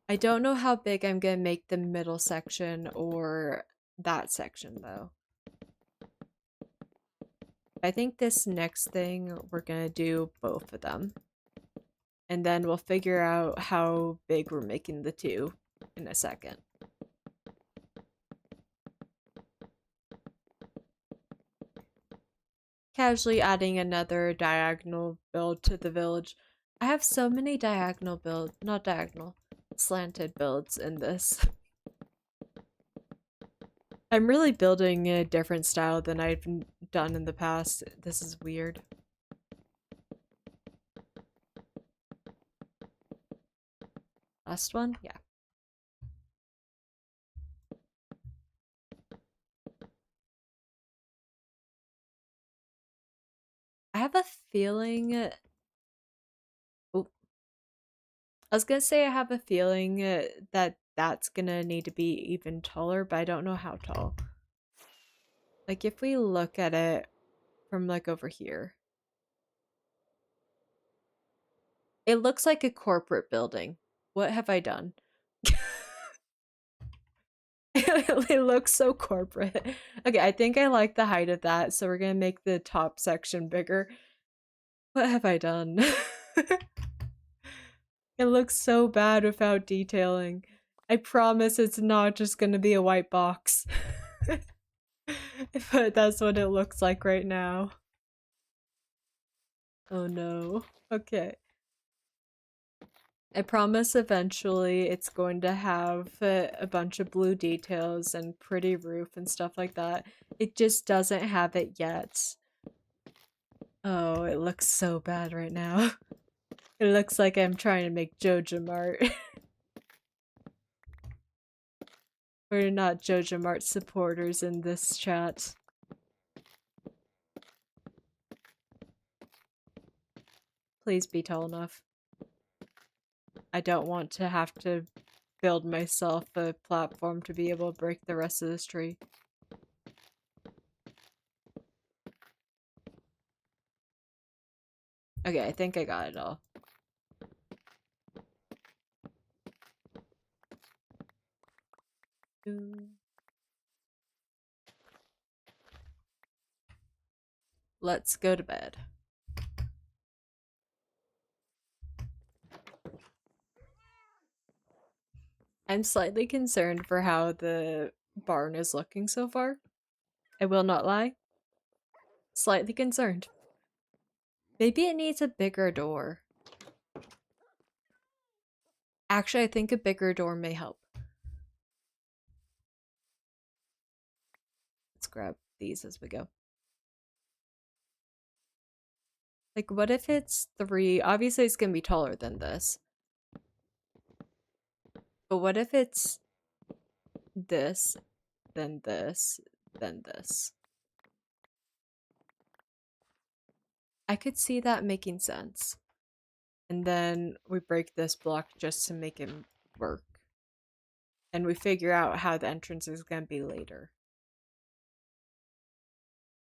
I don't know how big I'm gonna make the middle section or that section though. I think this next thing we're gonna do both of them. And then we'll figure out how big we're making the two in a second. Casually adding another diagonal build to the village. I have so many diagonal builds, not diagonal, slanted builds in this. I'm really building a different style than I've done in the past. This is weird. Last one? Yeah. I have a feeling... Oh. I was gonna say I have a feeling that that's gonna need to be even taller, but I don't know how tall. Like, if we look at it from, like, over here. It looks like a corporate building. What have I done? It looks so corporate. Okay, I think I like the height of that, so we're gonna make the top section bigger. What have I done? It looks so bad without detailing. I promise it's not just gonna be a white box. But that's what it looks like right now. Oh no. Okay. I promise eventually it's going to have a bunch of blue details and pretty roof and stuff like that. It just doesn't have it yet. Oh, it looks so bad right now. It looks like I'm trying to make Joja Mart. We're not Joja Mart supporters in this chat. Please be tall enough. I don't want to have to build myself a platform to be able to break the rest of this tree. Okay, I think I got it all. Let's go to bed. I'm slightly concerned for how the barn is looking so far. I will not lie. Slightly concerned. Maybe it needs a bigger door. Actually, I think a bigger door may help. Let's grab these as we go. Like, what if it's 3? Obviously, it's gonna be taller than this. But what if it's this, then this, then this? I could see that making sense. And then we break this block just to make it work. And we figure out how the entrance is gonna be later.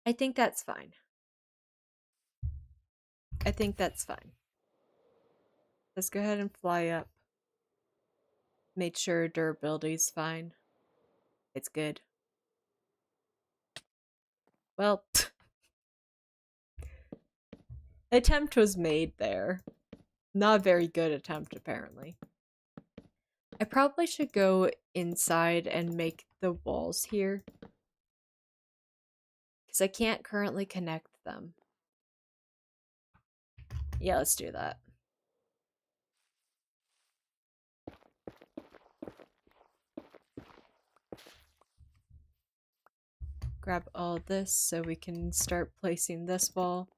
I think that's fine. I think that's fine. Let's go ahead and fly up. Made sure durability's fine. It's good. Well, attempt was made there. Not a very good attempt, apparently. I probably should go inside and make the walls here. Because I can't currently connect them. Yeah, let's do that. grab all this so we can start placing this wall.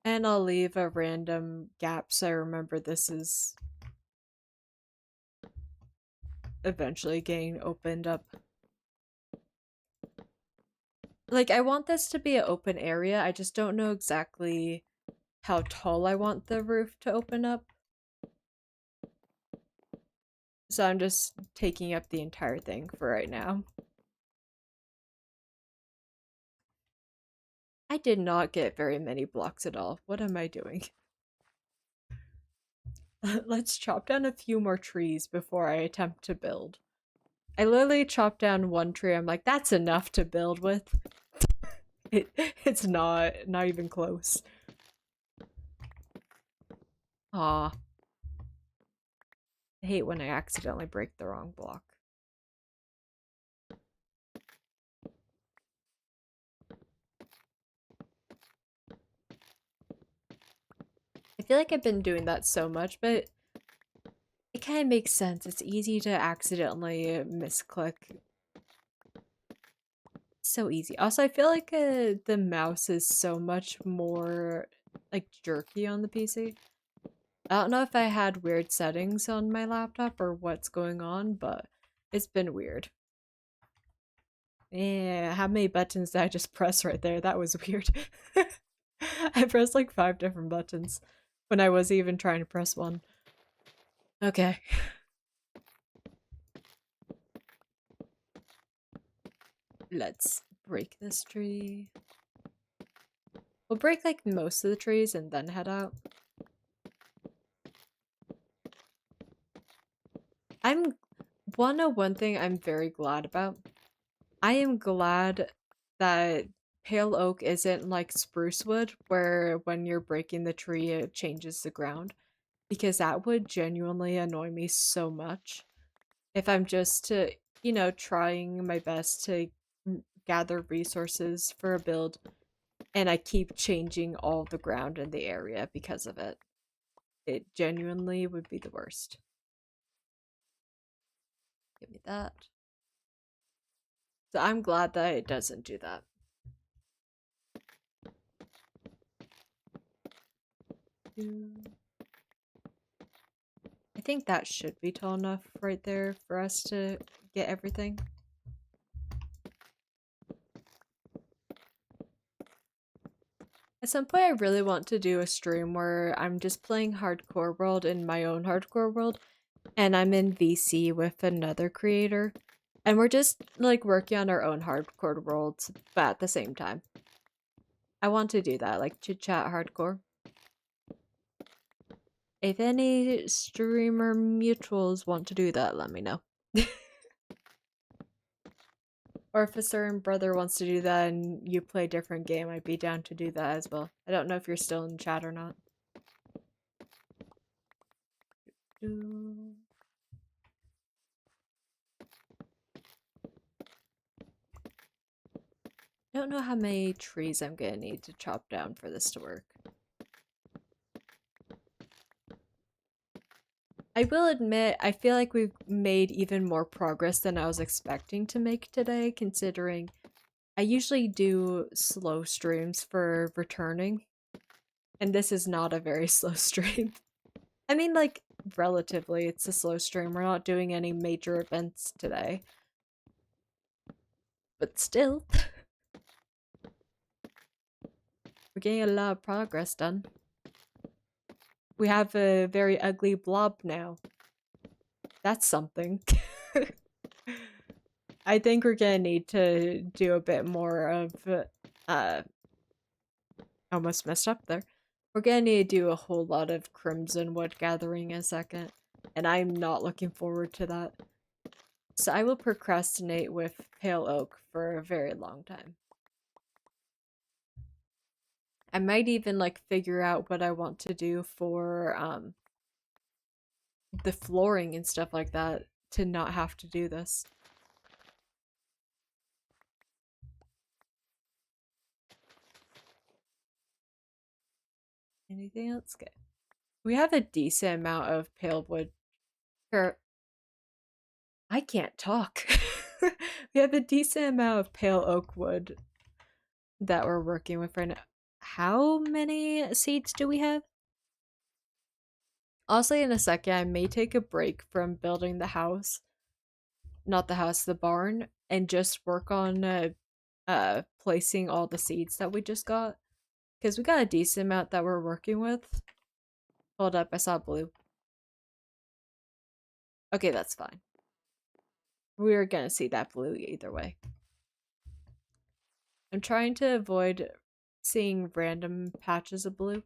And I'll leave a random gap so I remember this is eventually getting opened up. Like, I want this to be an open area, I just don't know exactly how tall I want the roof to open up. So I'm just taking up the entire thing for right now. I did not get very many blocks at all. What am I doing? Let's chop down a few more trees before I attempt to build. I literally chopped down one tree. I'm like, that's enough to build with. It's not even close. Aw. I hate when I accidentally break the wrong block. I feel like I've been doing that so much, but it kind of makes sense. It's easy to accidentally misclick. So easy. Also, I feel like the mouse is so much more like jerky on the PC. I don't know if I had weird settings on my laptop or what's going on, but it's been weird. Yeah, how many buttons did I just press right there? That was weird. I pressed like 5 different buttons when I wasn't even trying to press one. Okay. Let's break this tree. We'll break like most of the trees and then head out. One thing I'm very glad about. I am glad that pale oak isn't like spruce wood, where when you're breaking the tree, it changes the ground. Because that would genuinely annoy me so much. If I'm just trying my best to gather resources for a build, and I keep changing all the ground in the area because of it. It genuinely would be the worst. Give me that. So I'm glad that it doesn't do that. I think that should be tall enough right there for us to get everything. At some point I really want to do a stream where I'm just playing Hardcore World in my own Hardcore World, and I'm in VC with another creator, and we're just like working on our own Hardcore Worlds, but at the same time. I want to do that, like chit chat hardcore. If any streamer mutuals want to do that, let me know. Or if a certain brother wants to do that and you play a different game, I'd be down to do that as well. I don't know if you're still in chat or not. I don't know how many trees I'm gonna need to chop down for this to work. I will admit, I feel like we've made even more progress than I was expecting to make today, considering I usually do slow streams for returning, and this is not a very slow stream. I mean, like, relatively, it's a slow stream. We're not doing any major events today. But still, we're getting a lot of progress done. We have a very ugly blob now. That's something. I think we're gonna need to do a bit more of, almost messed up there. We're gonna need to do a whole lot of crimson wood gathering in a second, and I'm not looking forward to that. So I will procrastinate with pale oak for a very long time. I might even like figure out what I want to do for the flooring and stuff like that to not have to do this. Anything else? Good. We have a decent amount of pale wood. I can't talk. We have a decent amount of pale oak wood that we're working with right now. How many seeds do we have? I'll say in a second, I may take a break from building the house, not the house, the barn, and just work on placing all the seeds that we just got. Because we got a decent amount that we're working with. Hold up, I saw blue. Okay, that's fine. We're gonna see that blue either way. I'm trying to avoid seeing random patches of blue.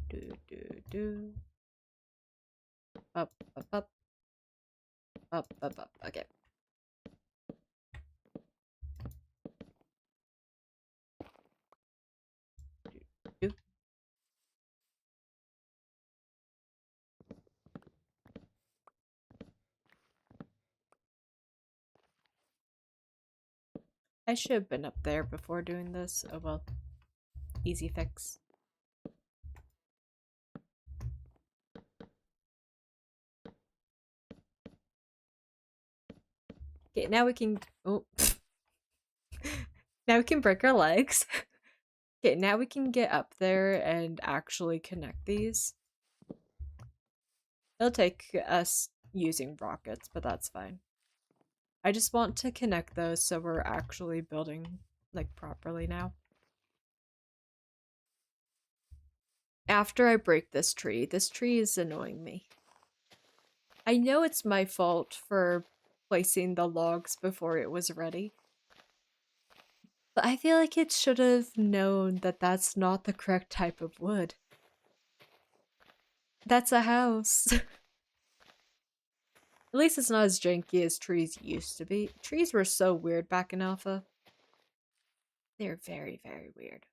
Do do do. Up, up, up. Up, up, up. Okay. Do, do. I should have been up there before doing this. Oh well. Easy fix. Okay, now we can. Oh. Now we can break our legs. Okay, now we can get up there and actually connect these. It'll take us using rockets, but that's fine. I just want to connect those so we're actually building like properly now. After I break this tree is annoying me. I know it's my fault for placing the logs before it was ready. But I feel like it should have known that that's not the correct type of wood. That's a house. At least it's not as janky as trees used to be. Trees were so weird back in Alpha. They're very, very weird.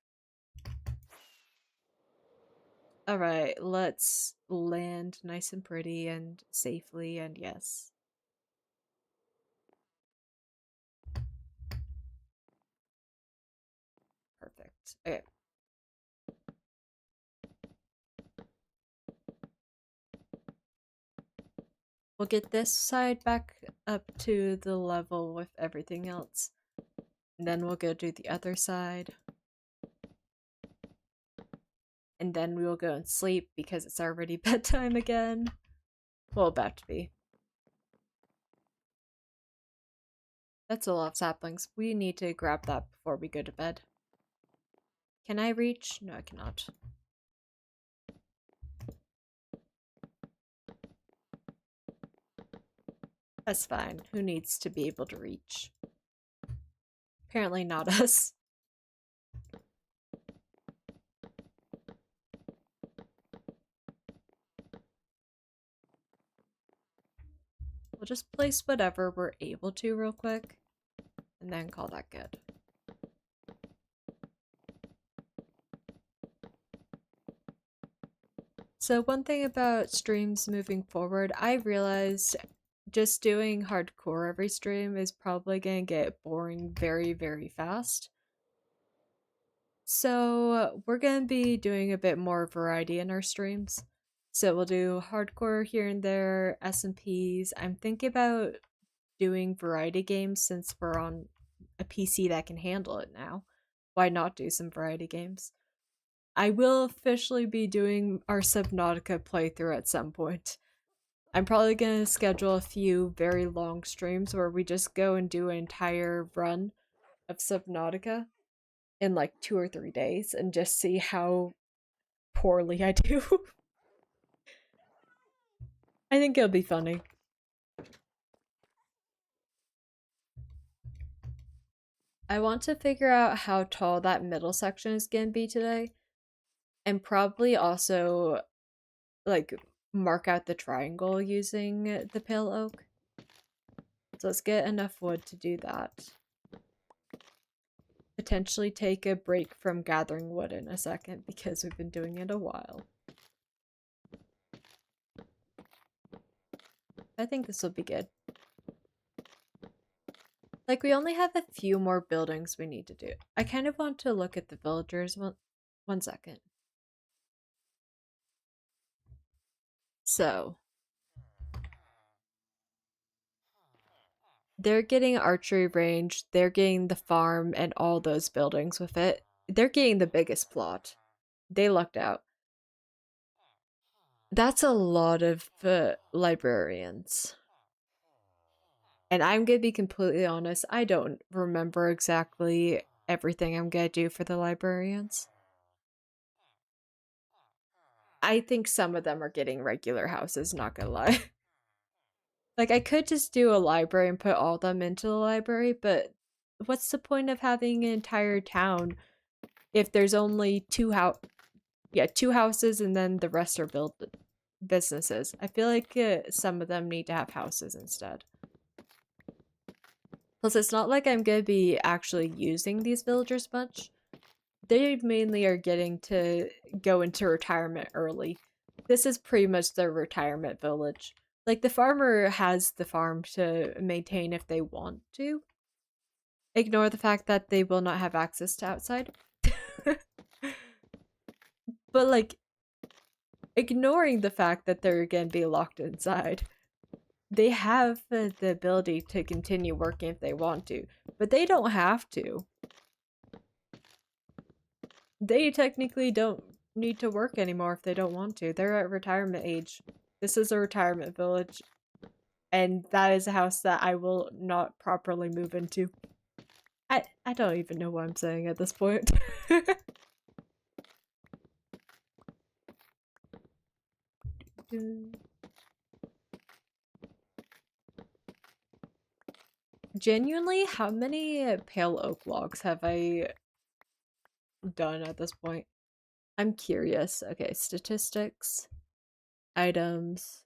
Alright, let's land nice and pretty and safely, and yes. Perfect. Okay. We'll get this side back up to the level with everything else. And then we'll go do the other side. And then we will go and sleep because it's already bedtime again. Well, about to be. That's a lot of saplings. We need to grab that before we go to bed. Can I reach? No, I cannot. That's fine. Who needs to be able to reach? Apparently not us. We'll just place whatever we're able to real quick, and then call that good. So one thing about streams moving forward, I realized just doing hardcore every stream is probably gonna get boring very, very fast. So we're gonna be doing a bit more variety in our streams. So we'll do hardcore here and there, SMPs. I'm thinking about doing variety games since we're on a PC that can handle it now. Why not do some variety games? I will officially be doing our Subnautica playthrough at some point. I'm probably gonna schedule a few very long streams where we just go and do an entire run of Subnautica in like 2 or 3 days and just see how poorly I do. I think it'll be funny. I want to figure out how tall that middle section is gonna be today, and probably also like mark out the triangle using the pale oak. So let's get enough wood to do that. Potentially take a break from gathering wood in a second because we've been doing it a while. I think this will be good. Like, we only have a few more buildings we need to do. I kind of want to look at the villagers. One second. So, They're getting archery range, they're getting the farm and all those buildings with it. They're getting the biggest plot. They lucked out. That's a lot of librarians. And I'm gonna be completely honest, I don't remember exactly everything I'm gonna do for the librarians. I think some of them are getting regular houses, not gonna lie. Like, I could just do a library and put all of them into the library, but what's the point of having an entire town if there's only two houses and then the rest are built businesses? I feel like some of them need to have houses instead. Plus, it's not like I'm gonna be actually using these villagers much. They mainly are getting to go into retirement early. This is pretty much their retirement village. Like, the farmer has the farm to maintain if they want to. Ignore the fact that they will not have access to outside. But, like, ignoring the fact that they're gonna be locked inside, they have the ability to continue working if they want to, but they don't have to. They technically don't need to work anymore if they don't want to. They're at retirement age. This is a retirement village, and that is a house that I will not properly move into. I don't even know what I'm saying at this point. Genuinely, how many pale oak logs have I done at this point? I'm curious. Okay, statistics, items,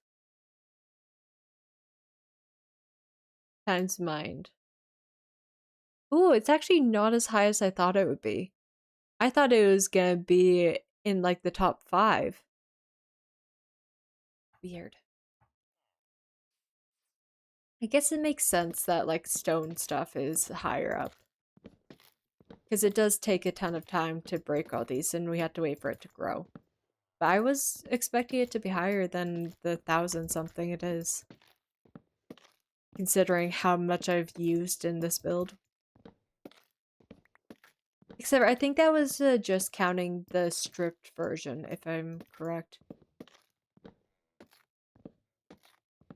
times mind. Ooh, it's actually not as high as I thought it would be. I thought it was gonna be in like the top 5. Weird. I guess it makes sense that like stone stuff is higher up. Because it does take a ton of time to break all these and we have to wait for it to grow. But I was expecting it to be higher than the 1,000 something it is. Considering how much I've used in this build. Except I think that was just counting the stripped version, if I'm correct.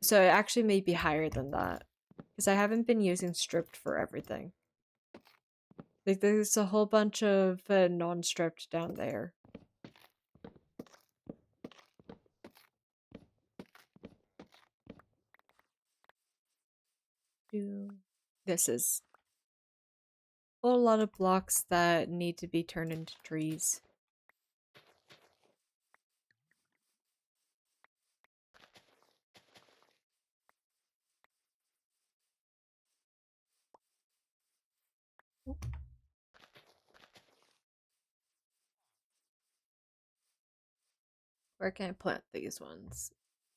So it actually may be higher than that. Because I haven't been using stripped for everything. Like, there's a whole bunch of non-stripped down there. This is a whole lot of blocks that need to be turned into trees. Where can I plant these ones?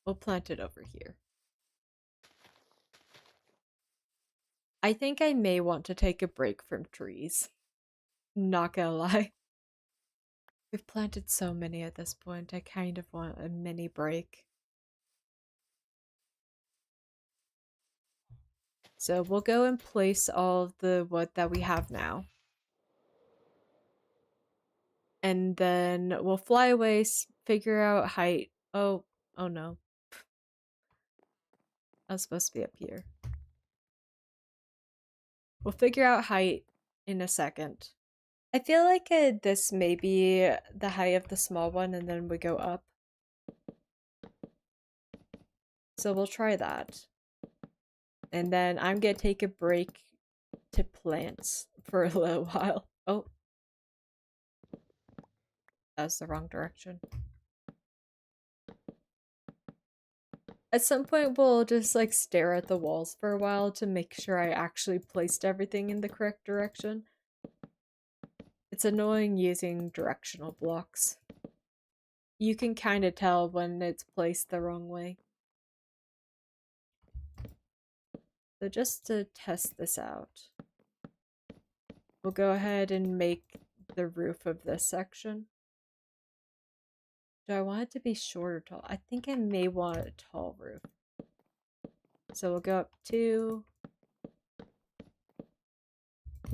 We'll plant it over here. I think I may want to take a break from trees. Not gonna lie. We've planted so many at this point, I kind of want a mini break. So we'll go and place all of the wood that we have now. And then we'll fly away, figure out height. Oh no. I was supposed to be up here. We'll figure out height in a second. I feel like this may be the height of the small one and then we go up. So we'll try that. And then I'm gonna take a break to plants for a little while. Oh. That's the wrong direction. At some point, we'll just like stare at the walls for a while to make sure I actually placed everything in the correct direction. It's annoying using directional blocks. You can kind of tell when it's placed the wrong way. So just to test this out, we'll go ahead and make the roof of this section. Do I want it to be short or tall? I think I may want a tall roof. So we'll go up 2,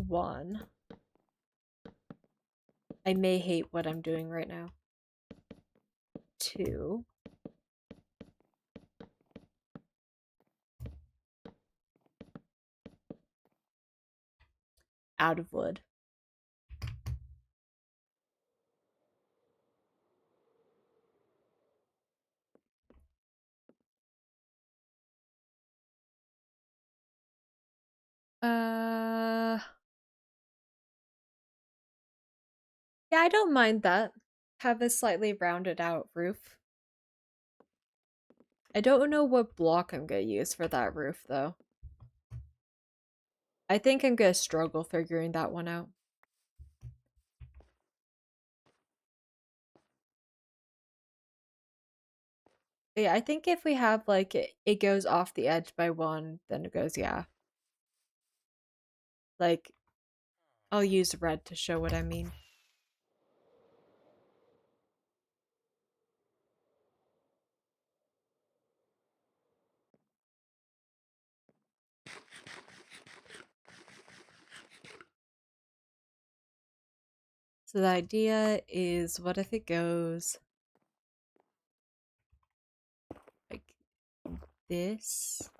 1. I may hate what I'm doing right now. 2. Out of wood. Yeah, I don't mind that. Have a slightly rounded out roof. I don't know what block I'm gonna use for that roof, though. I think I'm gonna struggle figuring that one out. Yeah, I think if we have, like, it goes off the edge by 1, then it goes, yeah. Like, I'll use red to show what I mean. So the idea is, what if it goes like this?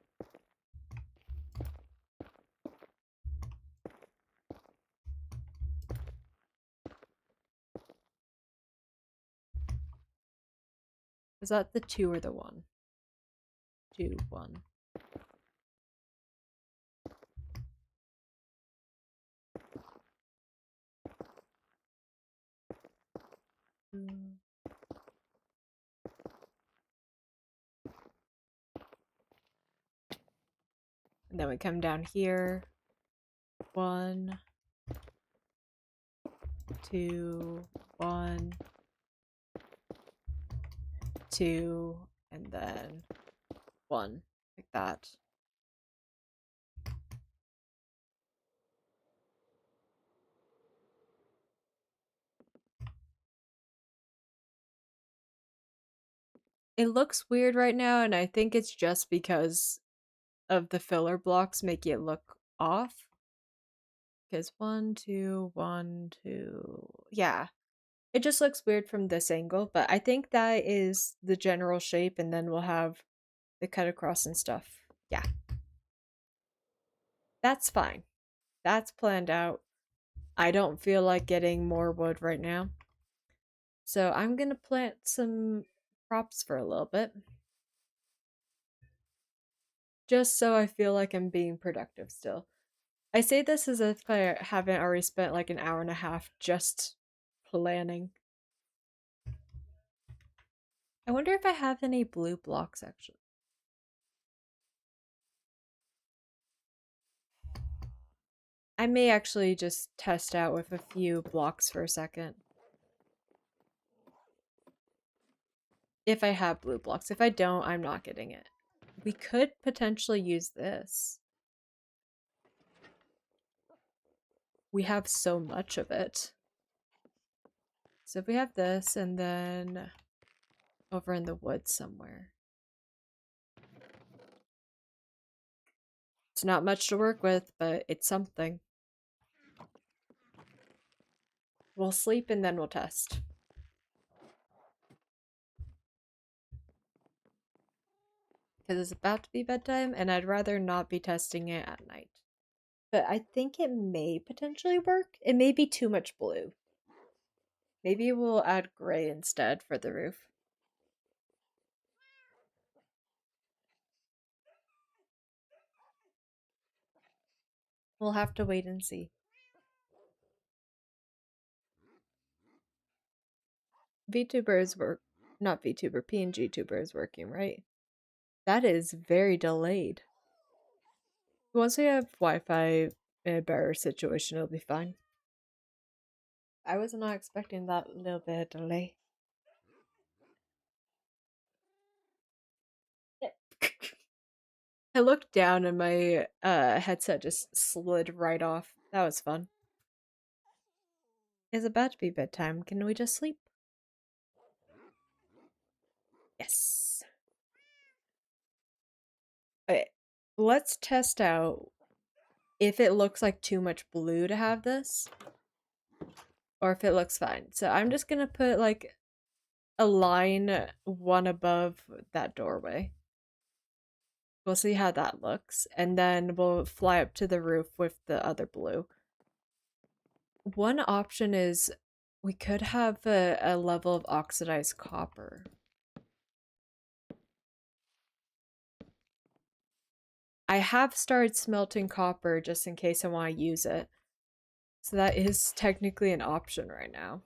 Is that the 2 or the 1? 2, 1. Mm. And then we come down here. 1, 2, 1, 2, and then 1, like that. It looks weird right now, and I think it's just because of the filler blocks making it look off. Because 1, 2, 1, 2. Yeah. It just looks weird from this angle, but I think that is the general shape, and then we'll have the cut across and stuff. Yeah. That's fine. That's planned out. I don't feel like getting more wood right now. So I'm gonna plant some crops for a little bit. Just so I feel like I'm being productive still. I say this as if I haven't already spent like an hour and a half just planning. I wonder if I have any blue blocks actually. I may actually just test out with a few blocks for a second. If I have blue blocks. If I don't, I'm not getting it. We could potentially use this. We have so much of it. So if we have this, and then over in the woods somewhere. It's not much to work with, but it's something. We'll sleep and then we'll test. Because it's about to be bedtime, and I'd rather not be testing it at night. But I think it may potentially work. It may be too much blue. Maybe we'll add gray instead for the roof. We'll have to wait and see. VTuber is work, not VTuber, PNG tuber is working, right? That is very delayed. Once we have Wi-Fi in a better situation, it'll be fine. I was not expecting that little bit of delay. I looked down and my headset just slid right off. That was fun. It's about to be bedtime. Can we just sleep? Yes. Okay, let's test out if it looks like too much blue to have this, or if it looks fine. So I'm just gonna put like a line one above that doorway. We'll see how that looks, and then we'll fly up to the roof with the other blue. One option is we could have a level of oxidized copper. I have started smelting copper just in case I want to use it. So that is technically an option right now.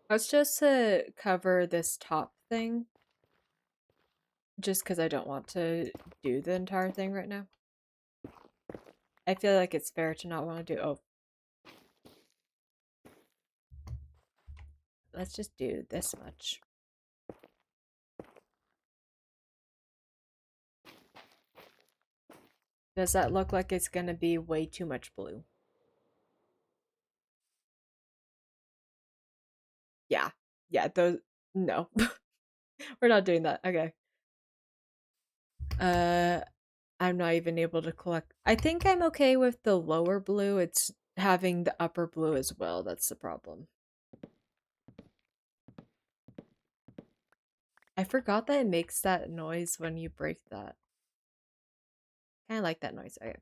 Let's just cover this top thing. Just because I don't want to do the entire thing right now. I feel like it's fair to not want to do... Oh. Let's just do this much. Does that look like it's going to be way too much blue? Yeah. Yeah, those... No. We're not doing that. Okay. I'm not even able to collect... I think I'm okay with the lower blue. It's having the upper blue as well. That's the problem. I forgot that it makes that noise when you break that. Kind of like that noise. Okay.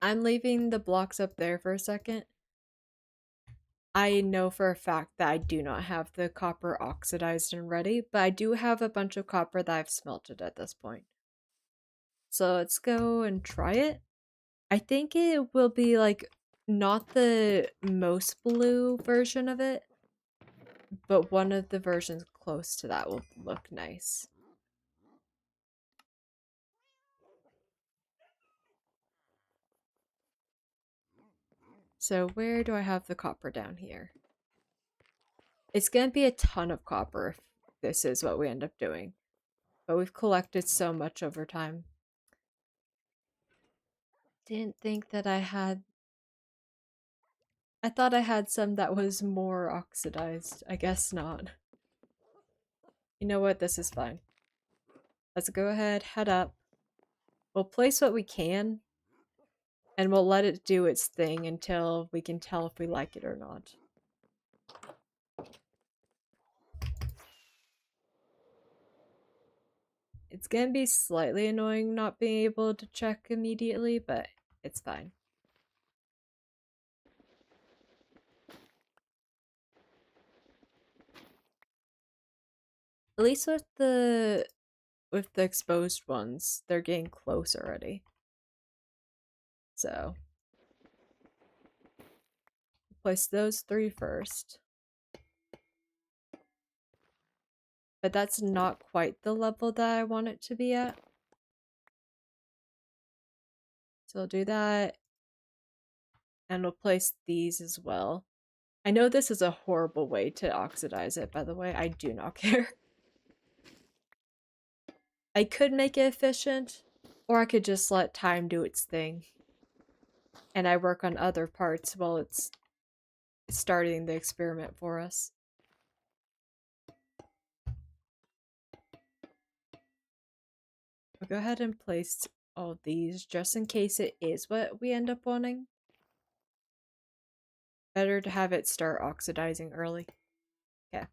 I'm leaving the blocks up there for a second. I know for a fact that I do not have the copper oxidized and ready, but I do have a bunch of copper that I've smelted at this point. So let's go and try it. I think it will be like not the most blue version of it, but one of the versions close to that will look nice. So where do I have the copper down here? It's going to be a ton of copper if this is what we end up doing. But we've collected so much over time. Didn't think that I had... I thought I had some that was more oxidized. I guess not. You know what? This is fine. Let's go ahead, head up. We'll place what we can, and we'll let it do its thing until we can tell if we like it or not. It's gonna be slightly annoying not being able to check immediately, but it's fine. At least with the exposed ones, they're getting close already. So place those 3 first. But that's not quite the level that I want it to be at. So I'll do that. And we'll place these as well. I know this is a horrible way to oxidize it, by the way. I do not care. I could make it efficient, or I could just let time do its thing. And I work on other parts while it's starting the experiment for us. I'll go ahead and place all of these just in case it is what we end up wanting. Better to have it start oxidizing early. Okay.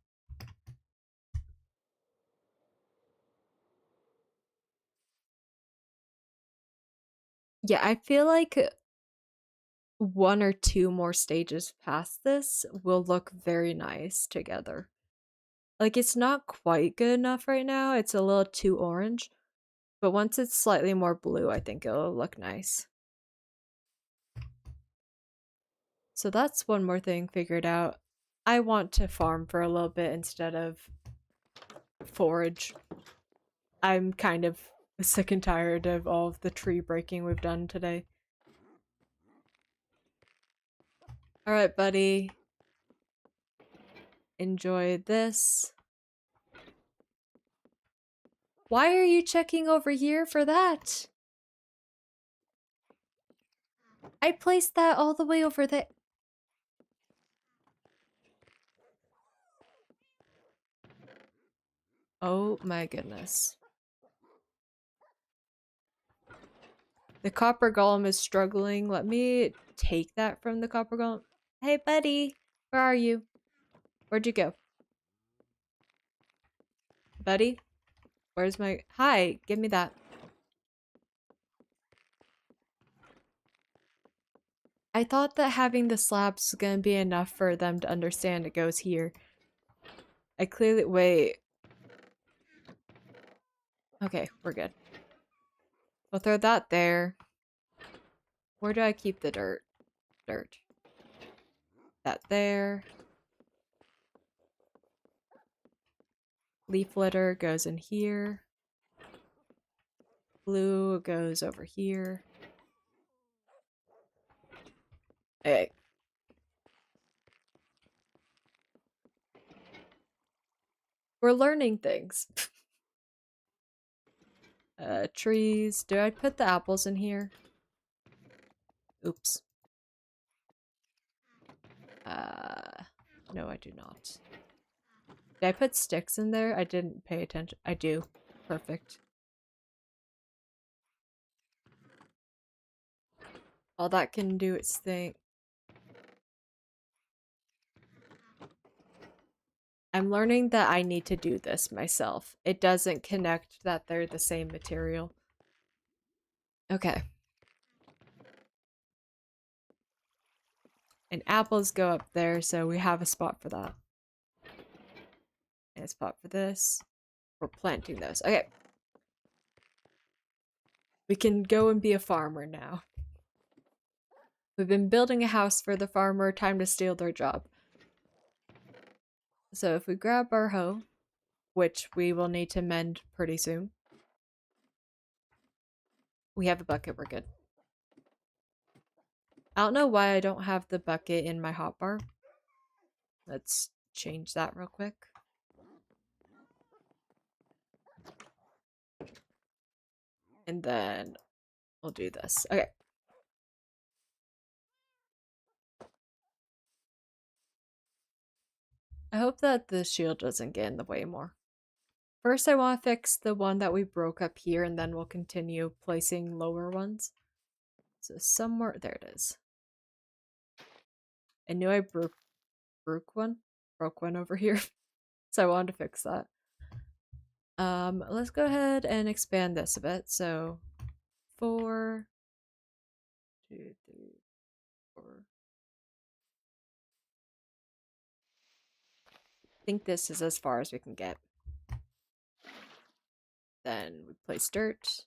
Yeah, I feel like 1 or 2 more stages past this will look very nice together. Like, it's not quite good enough right now. It's a little too orange. But once it's slightly more blue, I think it'll look nice. So that's one more thing figured out. I want to farm for a little bit instead of forage. I'm kind of sick and tired of all of the tree breaking we've done today. Alright, buddy. Enjoy this. Why are you checking over here for that? I placed that all the way over there. Oh my goodness. The copper golem is struggling. Let me take that from the copper golem. Hey, buddy. Where are you? Where'd you go? Buddy? Where's my... Hi, give me that. I thought that having the slabs was gonna be enough for them to understand it goes here. I clearly... Wait. Okay, we're good. We'll throw that there. Where do I keep the dirt? Dirt. That there. Leaf litter goes in here. Blue goes over here. Hey. We're learning things. Trees. Do I put the apples in here? Oops. No, I do not. Did I put sticks in there? I didn't pay attention. I do. Perfect. All that can do its thing. I'm learning that I need to do this myself. It doesn't connect that they're the same material. Okay. And apples go up there, so we have a spot for that. And a spot for this. We're planting those. Okay. We can go and be a farmer now. We've been building a house for the farmer. Time to steal their job. So if we grab our hoe, which we will need to mend pretty soon. We have a bucket. We're good. I don't know why I don't have the bucket in my hotbar. Let's change that real quick. And then we'll do this. Okay. I hope that the shield doesn't get in the way more. First, I want to fix the one that we broke up here, and then we'll continue placing lower ones. So somewhere... There it is. I knew I broke one over here. So I wanted to fix that. Let's go ahead and expand this a bit. So 4, 2, 3, 4. I think this is as far as we can get. Then we place dirt.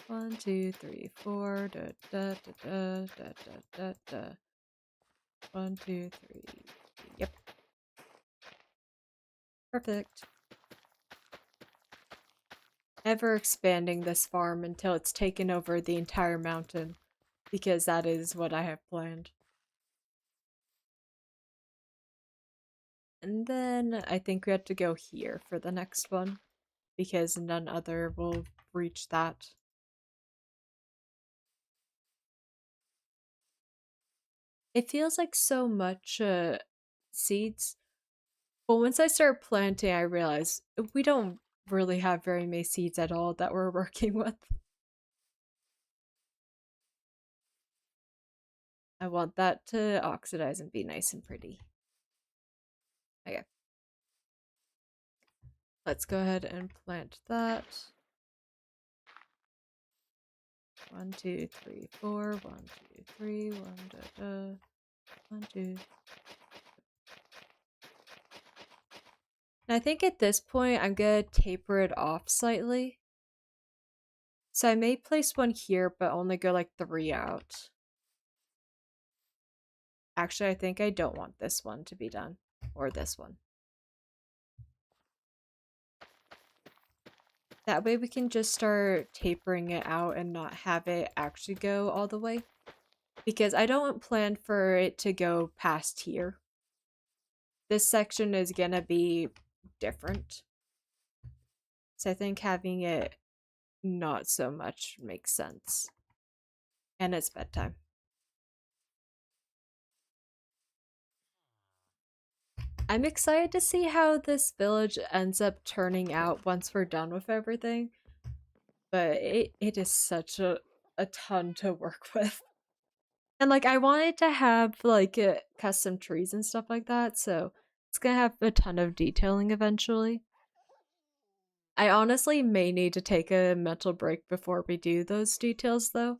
1, 2, 3, 4. Da, da, da, da, da, da, da. 1, 2, 3. Yep. Perfect. Ever expanding this farm until it's taken over the entire mountain, because that is what I have planned. And then I think we have to go here for the next one, because none other will reach that. It feels like so much seeds. But once I start planting, I realize we don't really have very many seeds at all that we're working with. I want that to oxidize and be nice and pretty. Okay. Let's go ahead and plant that. 1, 2, 3, 4. 1, 2, 3. 1, da, da. 1, 2. And I think at this point, I'm gonna taper it off slightly. So I may place one here, but only go like 3 out. Actually, I think I don't want this one to be done. Or this one. That way we can just start tapering it out and not have it actually go all the way. Because I don't plan for it to go past here. This section is gonna be different. So I think having it not so much makes sense. And it's bedtime. I'm excited to see how this village ends up turning out once we're done with everything. but it is such a ton to work with. And like I wanted to have like custom trees and stuff like that, so it's gonna have a ton of detailing eventually. I honestly may need to take a mental break before we do those details though.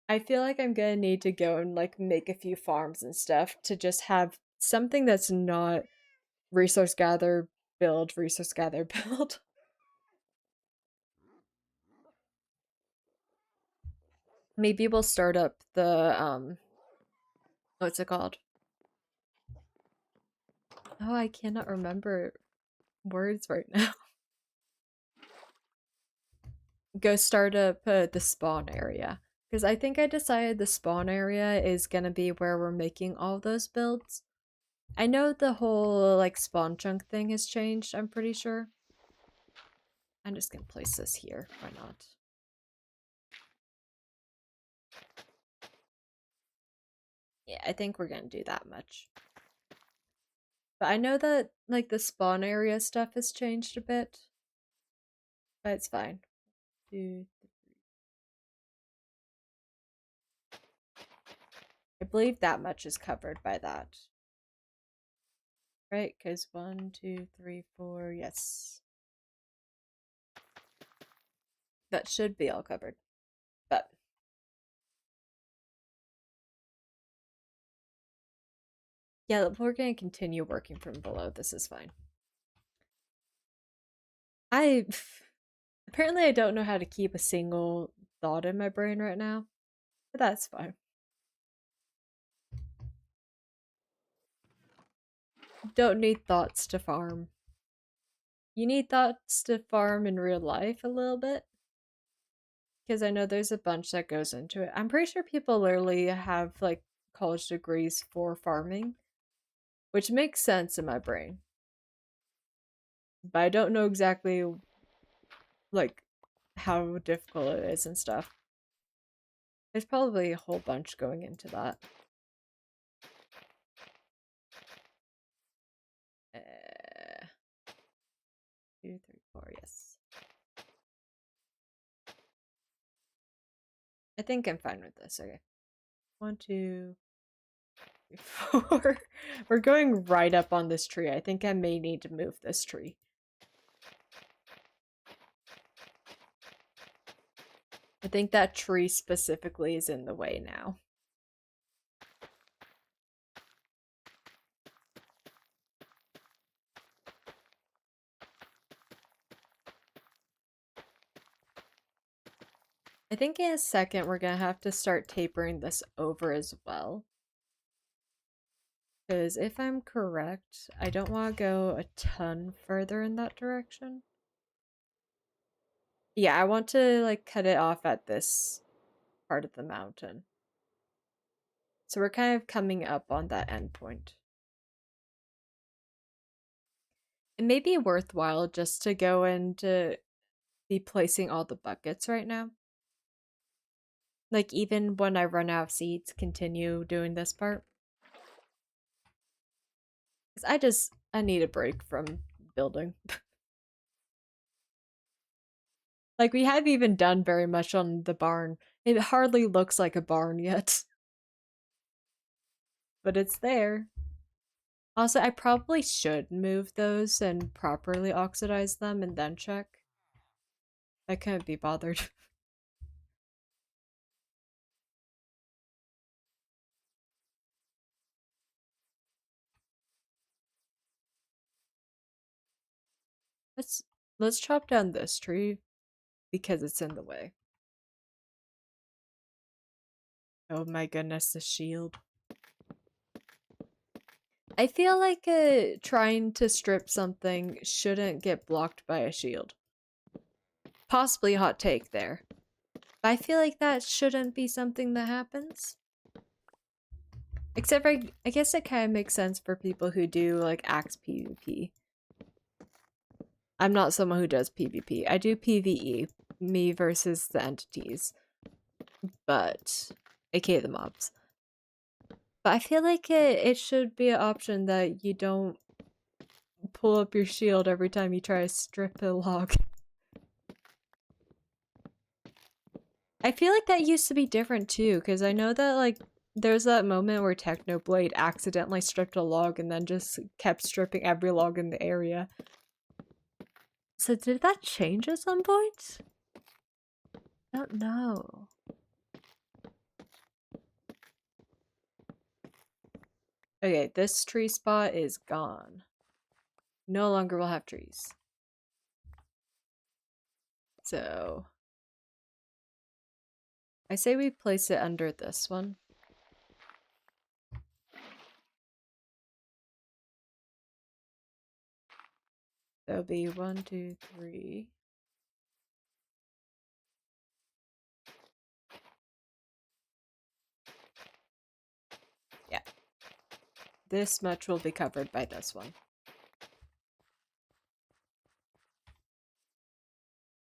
I feel like I'm gonna need to go and like make a few farms and stuff to just have something that's not resource gather, build, resource gather, build. Maybe we'll start up the what's it called? Oh, I cannot remember words right now. Go start up the spawn area. Because I think I decided the spawn area is gonna be where we're making all those builds. I know the whole like spawn chunk thing has changed, I'm pretty sure. I'm just gonna place this here. Why not? Yeah, I think we're gonna do that much. But I know that like the spawn area stuff has changed a bit. But it's fine. I believe that much is covered by that. Right? Because 1, 2, 3, 4, yes. That should be all covered. But yeah, we're gonna continue working from below. This is fine. I apparently I don't know how to keep a single thought in my brain right now. But that's fine. Don't need thoughts to farm. You need thoughts to farm in real life a little bit. Because I know there's a bunch that goes into it. I'm pretty sure people literally have like college degrees for farming, which makes sense in my brain. But I don't know exactly like how difficult it is and stuff. There's probably a whole bunch going into that. 2, 3, 4, yes. I think I'm fine with this. Okay. 1, 2, 3, 4. We're going right up on this tree. I think I may need to move this tree. I think that tree specifically is in the way now. I think in a second we're gonna have to start tapering this over as well. Because if I'm correct, I don't want to go a ton further in that direction. Yeah, I want to like cut it off at this part of the mountain. So we're kind of coming up on that endpoint. It may be worthwhile just to go and be placing all the buckets right now. Like even when I run out of seeds, continue doing this part. Because I need a break from building. Like we haven't even done very much on the barn. It hardly looks like a barn yet. But it's there. Also, I probably should move those and properly oxidize them and then check. I couldn't be bothered. let's let's chop down this tree because it's in the way. Oh my goodness, the shield. I feel like trying to strip something shouldn't get blocked by a shield. Possibly a hot take there. But I feel like that shouldn't be something that happens. Except I guess it kind of makes sense for people who do like axe PvP. I'm not someone who does PvP. I do PvE, me versus the entities. But, aka the mobs. But I feel like it should be an option that you don't pull up your shield every time you try to strip a log. I feel like that used to be different too, because I know that like there's that moment where Technoblade accidentally stripped a log and then just kept stripping every log in the area. So did that change at some point? I don't know. Okay, this tree spot is gone. No longer will have trees. So I say we place it under this one. There'll be 1, 2, 3. Yeah. This much will be covered by this one.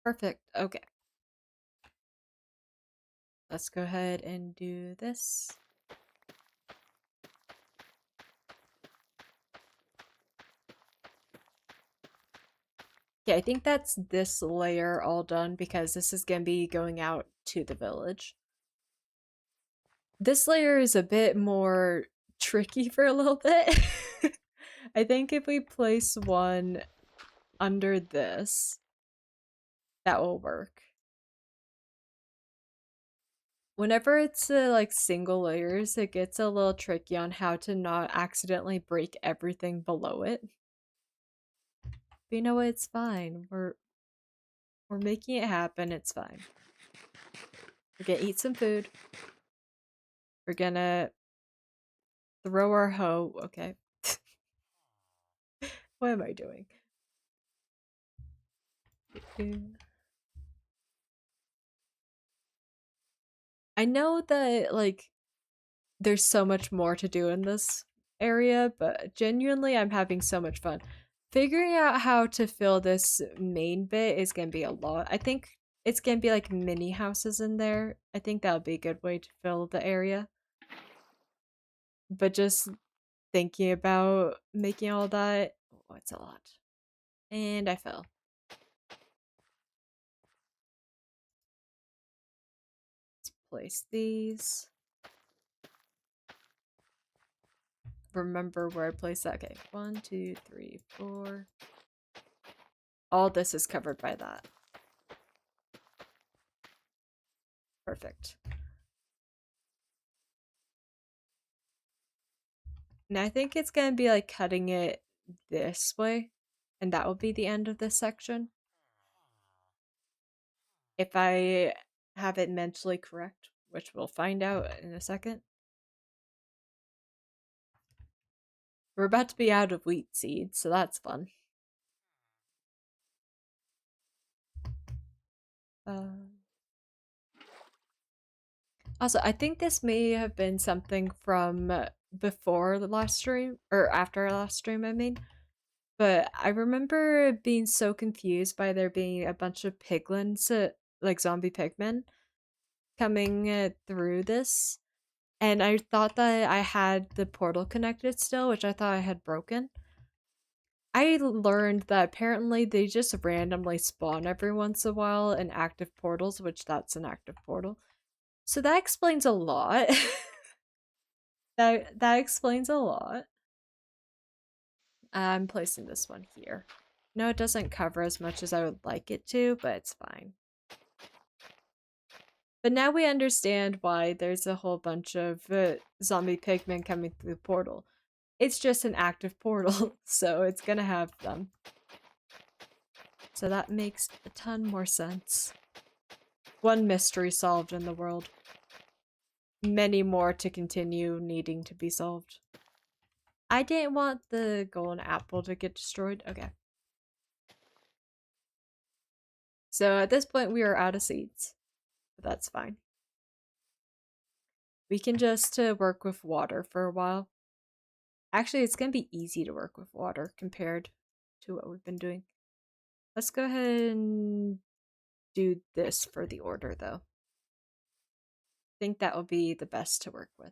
Perfect. Okay. Let's go ahead and do this. Okay, I think that's this layer all done because this is going to be going out to the village. This layer is a bit more tricky for a little bit. I think if we place one under this, that will work. Whenever it's like single layers, it gets a little tricky on how to not accidentally break everything below it. But you know what? It's fine. We're making it happen. It's fine. We're gonna eat some food. We're gonna throw our hoe. Okay. What am I doing? I know that like there's so much more to do in this area, but genuinely I'm having so much fun. Figuring out how to fill this main bit is gonna be a lot. I think it's gonna be like mini houses in there. I think that would be a good way to fill the area. But just thinking about making all that, oh, it's a lot. And I fell. Let's place these. Remember where I placed that. Okay, 1, 2, 3, 4. All this is covered by that. Perfect. Now I think it's gonna be like cutting it this way, and that will be the end of this section. If I have it mentally correct, which we'll find out in a second. We're about to be out of wheat seeds, so that's fun. Also, I think this may have been something from before the last stream, or after our last stream, I mean. But I remember being so confused by there being a bunch of piglins, like zombie pigmen, coming through this. And I thought that I had the portal connected still, which I thought I had broken. I learned that apparently they just randomly spawn every once in a while in active portals, which that's an active portal. So that explains a lot. that explains a lot. I'm placing this one here. No, it doesn't cover as much as I would like it to, but it's fine. But now we understand why there's a whole bunch of zombie pigmen coming through the portal. It's just an active portal, so it's gonna have them. So that makes a ton more sense. One mystery solved in the world. Many more to continue needing to be solved. I didn't want the golden apple to get destroyed. Okay. So at this point we are out of seeds. But that's fine. We can just work with water for a while. Actually, it's going to be easy to work with water compared to what we've been doing. Let's go ahead and do this for the order, though. I think that will be the best to work with.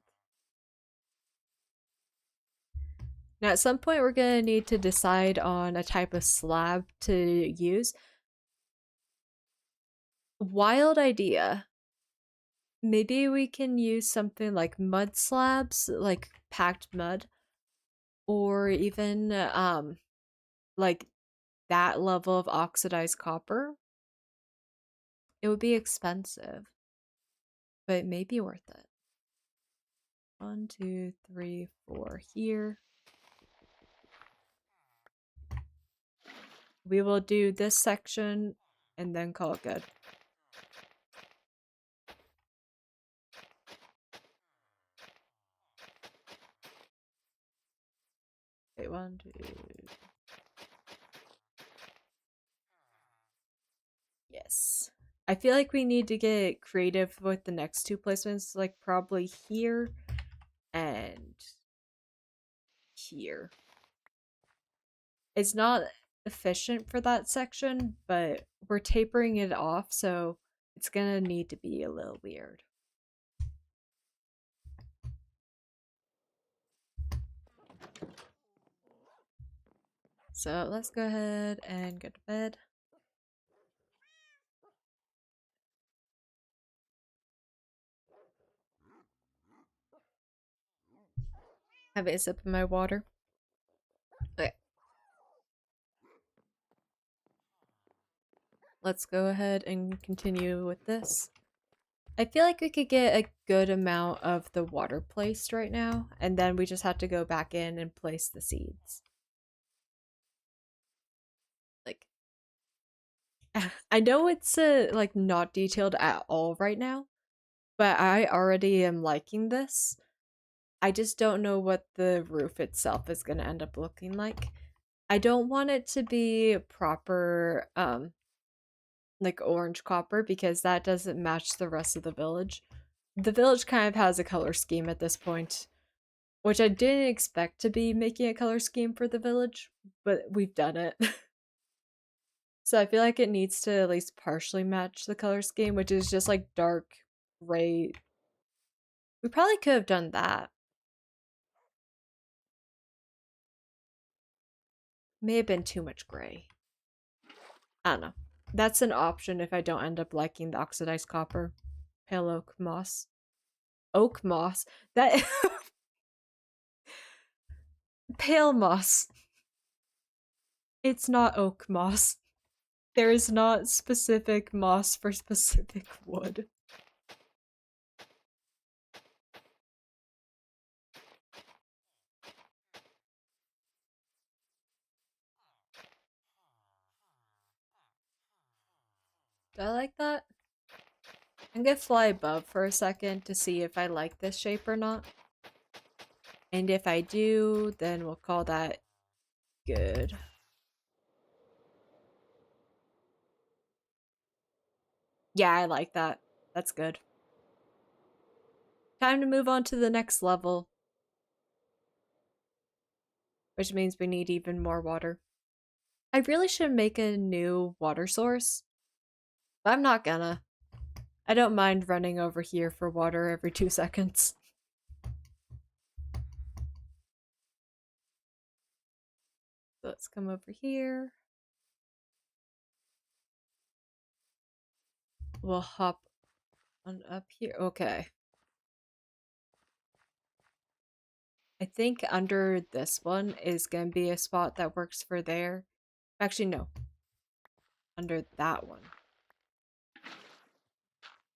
Now, at some point, we're going to need to decide on a type of slab to use. Wild idea. Maybe we can use something like mud slabs, like packed mud, or even like that level of oxidized copper. It would be expensive, but it may be worth it. 1, 2, 3, 4 here. We will do this section and then call it good. Wait, 1, 2. Yes. I feel like we need to get creative with the next two placements, like probably here and here. It's not efficient for that section, but we're tapering it off, so it's gonna need to be a little weird. So let's go ahead and go to bed. Have a sip of my water. Okay. Let's go ahead and continue with this. I feel like we could get a good amount of the water placed right now, and then we just have to go back in and place the seeds. Like, I know it's like not detailed at all right now, but I already am liking this. I just don't know what the roof itself is going to end up looking like. I don't want it to be proper like orange copper because that doesn't match the rest of the village. The village kind of has a color scheme at this point, which I didn't expect to be making a color scheme for the village, but we've done it. So I feel like it needs to at least partially match the color scheme, which is just like dark gray. We probably could have done that. May have been too much gray. I don't know. That's an option if I don't end up liking the oxidized copper. Pale oak moss. Oak moss? That. Pale moss. It's not oak moss. There is not specific moss for specific wood. Do I like that? I'm gonna fly above for a second to see if I like this shape or not. And if I do, then we'll call that good. Yeah, I like that. That's good. Time to move on to the next level. Which means we need even more water. I really should make a new water source. But I'm not gonna. I don't mind running over here for water every 2 seconds. So let's come over here. We'll hop on up here. Okay. I think under this one is going to be a spot that works for there. Actually, no. Under that one.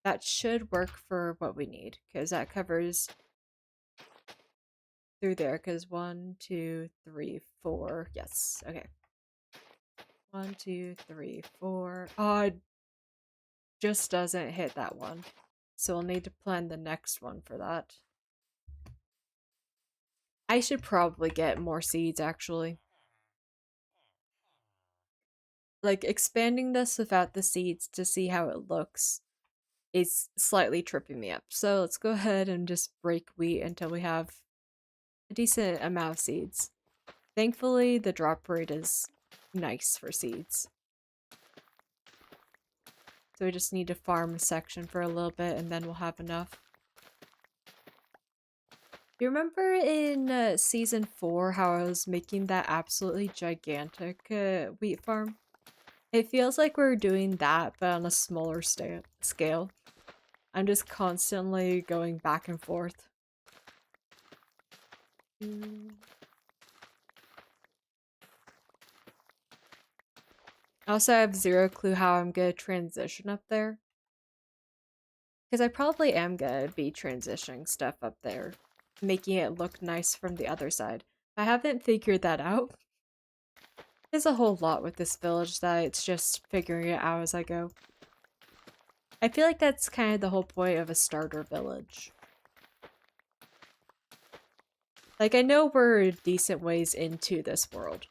That should work for what we need, because that covers through there, because 1, 2, 3, 4. Yes, okay. 1, 2, 3, 4. Oh, it just doesn't hit that one. So we'll need to plan the next one for that. I should probably get more seeds, actually. Like, expanding this without the seeds to see how it looks is slightly tripping me up. So let's go ahead and just break wheat until we have a decent amount of seeds. Thankfully, the drop rate is nice for seeds. So we just need to farm a section for a little bit and then we'll have enough. Do you remember in season 4 how I was making that absolutely gigantic wheat farm? It feels like we're doing that, but on a smaller scale. I'm just constantly going back and forth. Also, I have zero clue how I'm gonna transition up there. Because I probably am gonna be transitioning stuff up there, making it look nice from the other side. I haven't figured that out. There's a whole lot with this village that it's just figuring it out as I go. I feel like that's kind of the whole point of a starter village. Like, I know we're a decent ways into this world,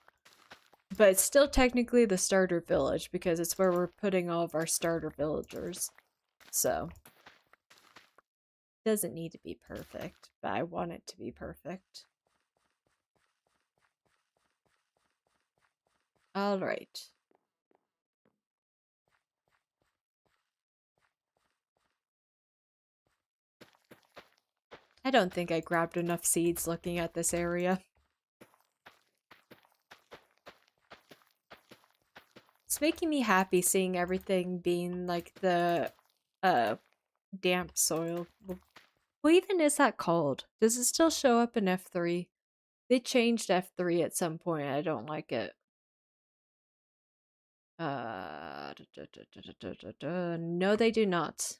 but it's still technically the starter village because it's where we're putting all of our starter villagers. So, it doesn't need to be perfect, but I want it to be perfect. Alright. I don't think I grabbed enough seeds looking at this area. It's making me happy seeing everything being like the damp soil. What even is that called? Does it still show up in F3? They changed F3 at some point. I don't like it. No, they do not.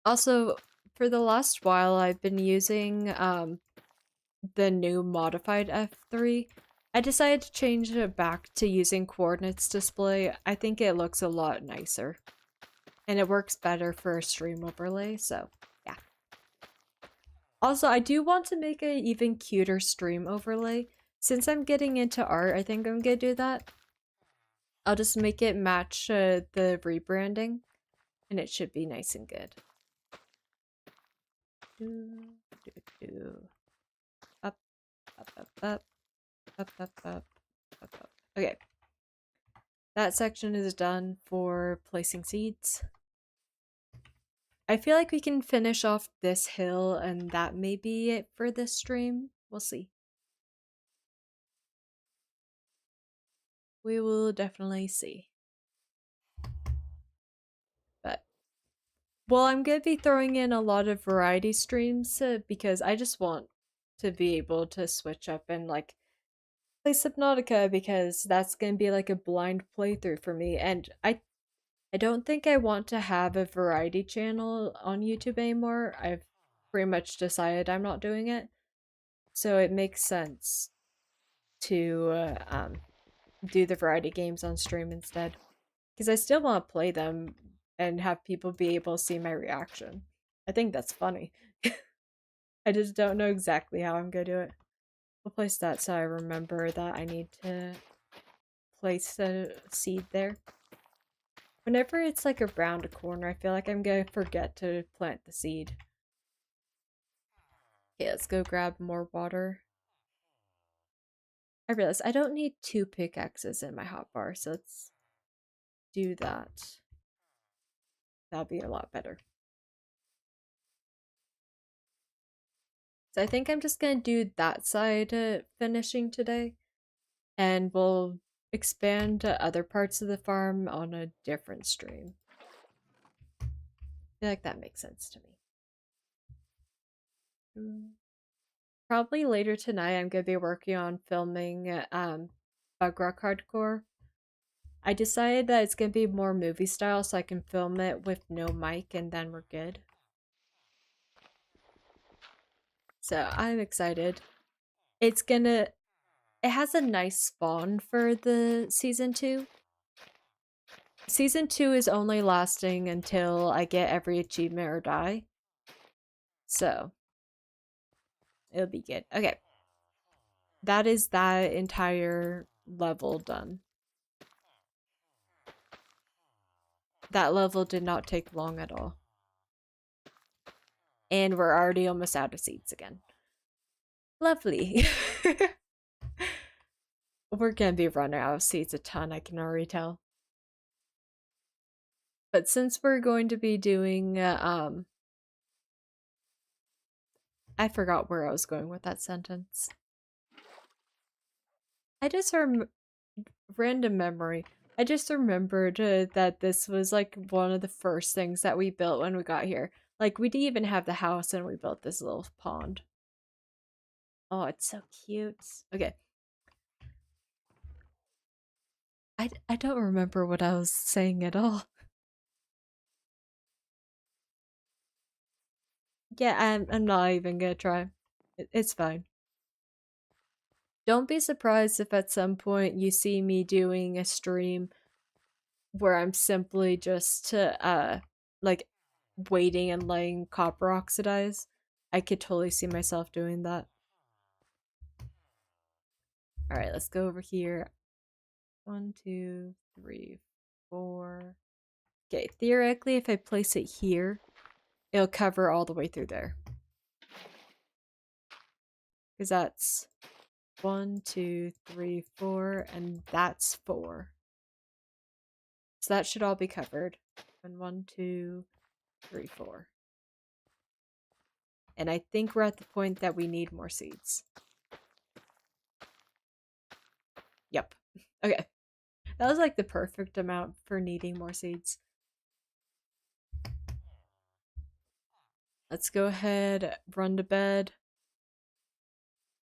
Also, for the last while, I've been using the new modified F3. I decided to change it back to using coordinates display. I think it looks a lot nicer. And it works better for a stream overlay, so yeah. Also, I do want to make an even cuter stream overlay. Since I'm getting into art, I think I'm gonna do that. I'll just make it match the rebranding, and it should be nice and good. Up, up, up, up, up, up, up, up, up. Okay. That section is done for placing seeds. I feel like we can finish off this hill, and that may be it for this stream. We'll see. We will definitely see. But, well, I'm going to be throwing in a lot of variety streams because I just want to be able to switch up and, like, play Subnautica because that's going to be, like, a blind playthrough for me. And I don't think I want to have a variety channel on YouTube anymore. I've pretty much decided I'm not doing it. So it makes sense to do the variety games on stream instead. Because I still want to play them and have people be able to see my reaction. I think that's funny. I just don't know exactly how I'm going to do it. We'll place that so I remember that I need to place a seed there. Whenever it's like around a corner, I feel like I'm going to forget to plant the seed. Okay, let's go grab more water. I realized I don't need 2 pickaxes in my hotbar, so let's do that. That'll be a lot better. So I think I'm just gonna do that side finishing today, and we'll expand to other parts of the farm on a different stream. I feel like that makes sense to me. Probably later tonight I'm gonna be working on filming Bug Rock Hardcore. I decided that it's gonna be more movie style so I can film it with no mic and then we're good. So I'm excited. It has a nice spawn for the season 2. Season 2 is only lasting until I get every achievement or die. So, it'll be good. Okay. That is that entire level done. That level did not take long at all. And we're already almost out of seeds again. Lovely. We're gonna be running out of seeds a ton, I can already tell. But since we're going to be doing, I forgot where I was going with that sentence. I just random memory. I just remembered that this was like one of the first things that we built when we got here. Like we didn't even have the house and we built this little pond. Oh, it's so cute. Okay. I don't remember what I was saying at all. Yeah, I'm not even gonna try. It's fine. Don't be surprised if at some point you see me doing a stream where I'm simply just like waiting and letting copper oxidize. I could totally see myself doing that. All right, let's go over here. 1, 2, 3, 4. Okay, theoretically, if I place it here, it'll cover all the way through there. Because that's 1, 2, 3, 4, and that's 4. So that should all be covered. And 1, 2, 3, 4. And I think we're at the point that we need more seeds. Yep. Okay. That was like the perfect amount for needing more seeds. Let's go ahead, run to bed,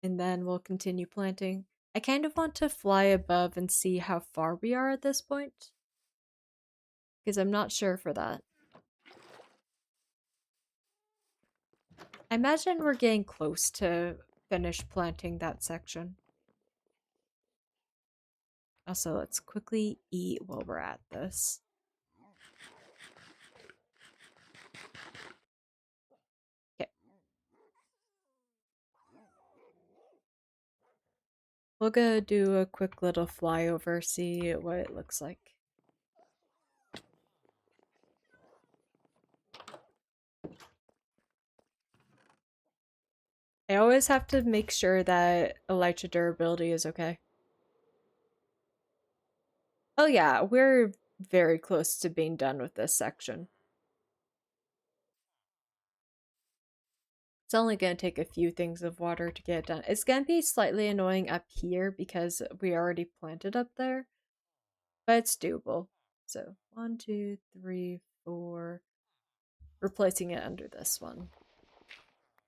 and then we'll continue planting. I kind of want to fly above and see how far we are at this point, because I'm not sure for that. I imagine we're getting close to finish planting that section. Also, let's quickly eat while we're at this. Okay. We'll go do a quick little flyover, see what it looks like. I always have to make sure that elytra durability is okay. Oh yeah, we're very close to being done with this section. It's only going to take a few things of water to get it done. It's going to be slightly annoying up here because we already planted up there, but it's doable. So 1, 2, 3, 4. We're placing it under this one.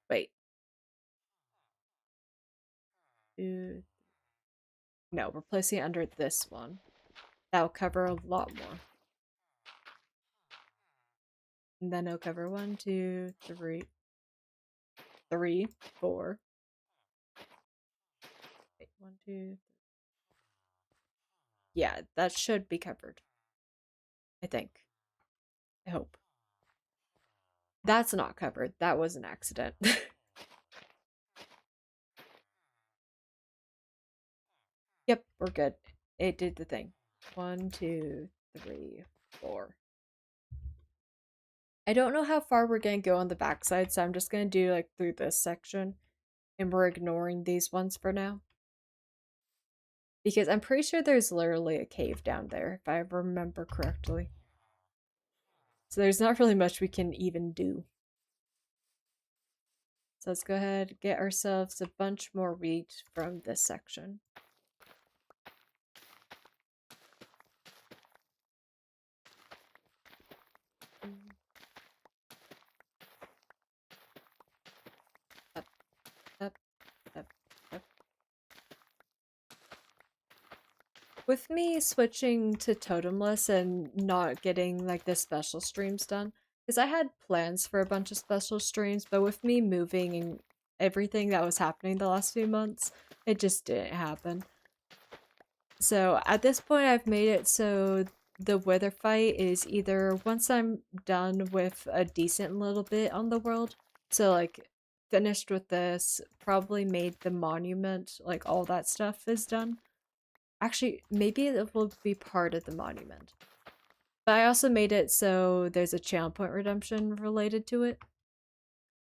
Wait. 2. No, we're placing it under this one. That'll cover a lot more. And then it'll cover 1, 2, 3, 4. Wait, 1, 2, 3. Yeah, that should be covered. I think. I hope. That's not covered. That was an accident. Yep, we're good. It did the thing. 1, 2, 3, 4. I don't know how far we're gonna go on the backside, so I'm just gonna do like through this section. And we're ignoring these ones for now. Because I'm pretty sure there's literally a cave down there, if I remember correctly. So there's not really much we can even do. So let's go ahead and get ourselves a bunch more wheat from this section. Up, up, up, up. With me switching to totemless and not getting like the special streams done, because I had plans for a bunch of special streams, but with me moving and everything that was happening the last few months, it just didn't happen. So at this point, I've made it so the wither fight is either once I'm done with a decent little bit on the world, so like finished with this, probably made the monument, like all that stuff is done. Actually, maybe it will be part of the monument. But I also made it so there's a channel point redemption related to it.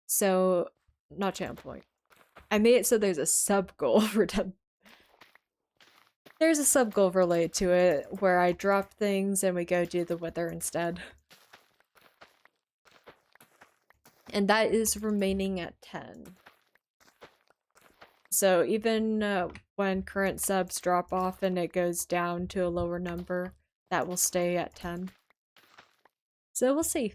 So, not channel point. I made it so there's a sub goal redemption. There's a sub goal related to it where I drop things and we go do the wither instead. And that is remaining at 10. So even when current subs drop off and it goes down to a lower number, that will stay at 10. So we'll see.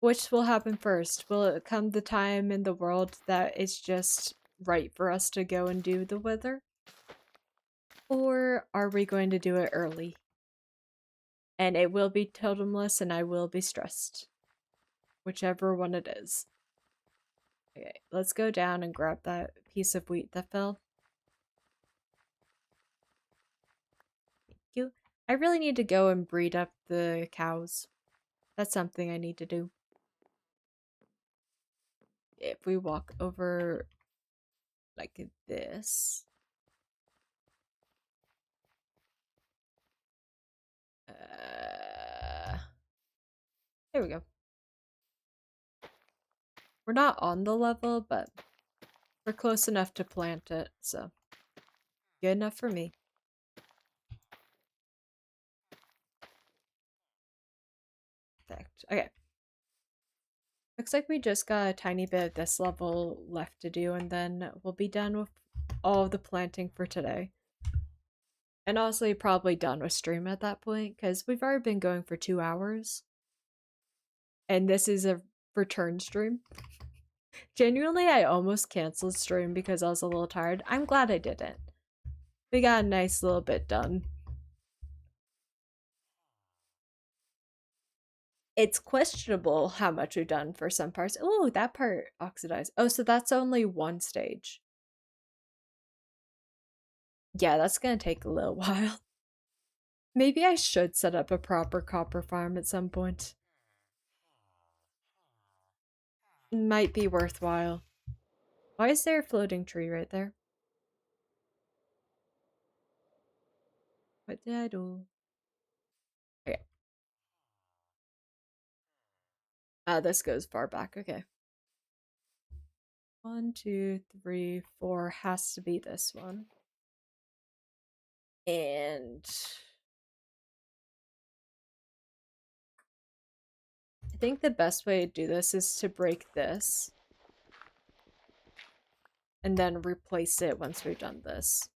Which will happen first? Will it come the time in the world that it's just right for us to go and do the wither? Or are we going to do it early? And it will be totemless and I will be stressed. Whichever one it is. Okay, let's go down and grab that piece of wheat that fell. Thank you. I really need to go and breed up the cows. That's something I need to do. If we walk over like this. There we go. We're not on the level, but we're close enough to plant it, so good enough for me. Perfect. Okay. Looks like we just got a tiny bit of this level left to do, and then we'll be done with all of the planting for today. And honestly, probably done with stream at that point, because we've already been going for 2 hours. And this is a return stream. Genuinely, I almost canceled stream because I was a little tired. I'm glad I didn't. We got a nice little bit done. It's questionable how much we've done for some parts. Oh, that part oxidized. Oh, so that's only one stage. Yeah, that's gonna take a little while. Maybe I should set up a proper copper farm at some point. Might be worthwhile. Why is there a floating tree right there? What did I do? Okay. This goes far back. Okay. 1, 2, 3, 4 has to be this one. And I think the best way to do this is to break this and then replace it once we've done this.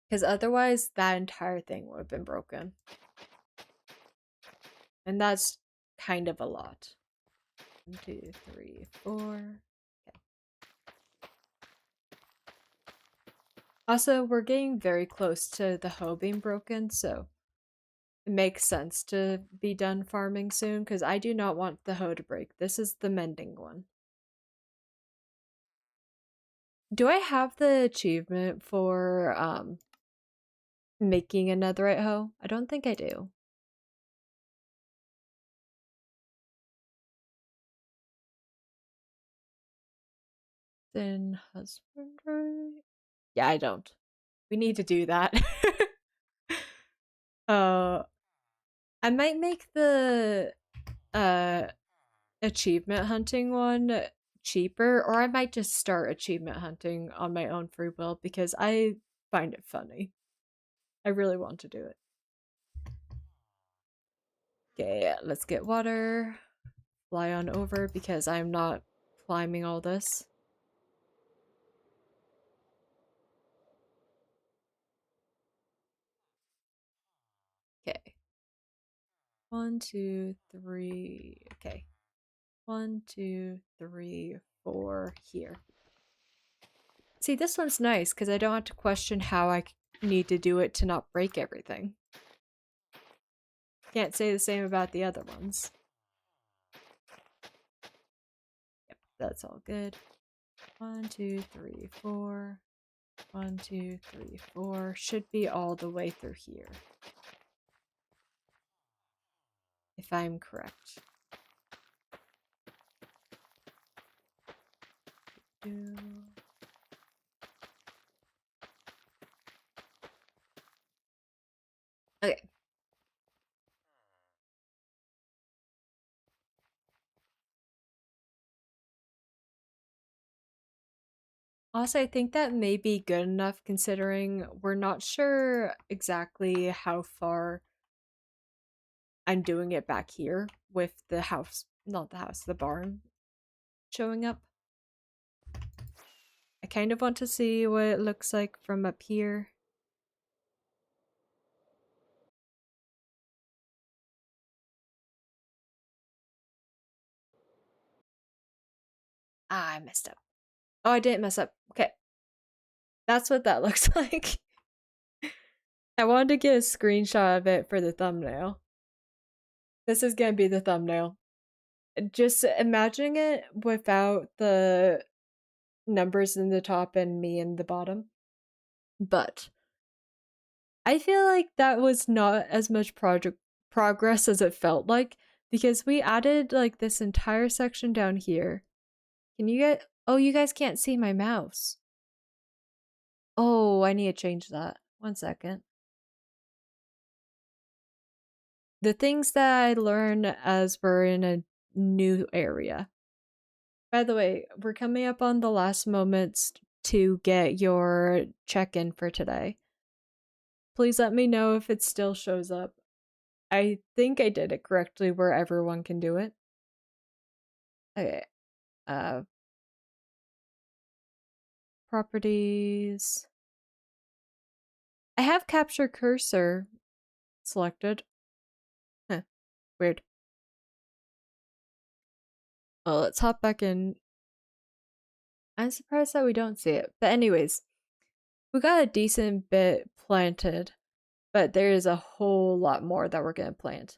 Because otherwise, that entire thing would have been broken. And that's kind of a lot. 1, 2, 3, 4. Okay. Also, we're getting very close to the hoe being broken, so it makes sense to be done farming soon, because I do not want the hoe to break. This is the mending one. Do I have the achievement for making a netherite hoe? I don't think I do. Then husbandry. Yeah, I don't. We need to do that. uh I might make the uh achievement hunting one cheaper, or I might just start achievement hunting on my own free will because I find it funny. I really want to do it. Okay, let's get water. Fly on over because I'm not climbing all this. Okay. 1, 2, 3. Okay. 1, 2, 3, 4 here. See, this one's nice because I don't have to question how I need to do it to not break everything. Can't say the same about the other ones. Yep, that's all good. 1, 2, 3, 4. 1, 2, 3, 4. Should be all the way through here. If I'm correct. 2. Okay. Also, I think that may be good enough considering we're not sure exactly how far I'm doing it back here with the house, not the house, the barn. showing up. I kind of want to see what it looks like from up here. Ah, I messed up. Oh, I didn't mess up. Okay. That's what that looks like. I wanted to get a screenshot of it for the thumbnail. This is gonna be the thumbnail. Just imagining it without the numbers in the top and me in the bottom. But I feel like that was not as much project progress as it felt like, because we added like this entire section down here. Can you get— oh, you guys can't see my mouse. Oh, I need to change that. 1 second. The things that I learn as we're in a new area. By the way, we're coming up on the last moments to get your check-in for today. Please let me know if it still shows up. I think I did it correctly where everyone can do it. Okay. Properties. I have capture cursor selected. Huh. Weird. Well, let's hop back in. I'm surprised that we don't see it. But anyways, we got a decent bit planted, but there is a whole lot more that we're gonna plant.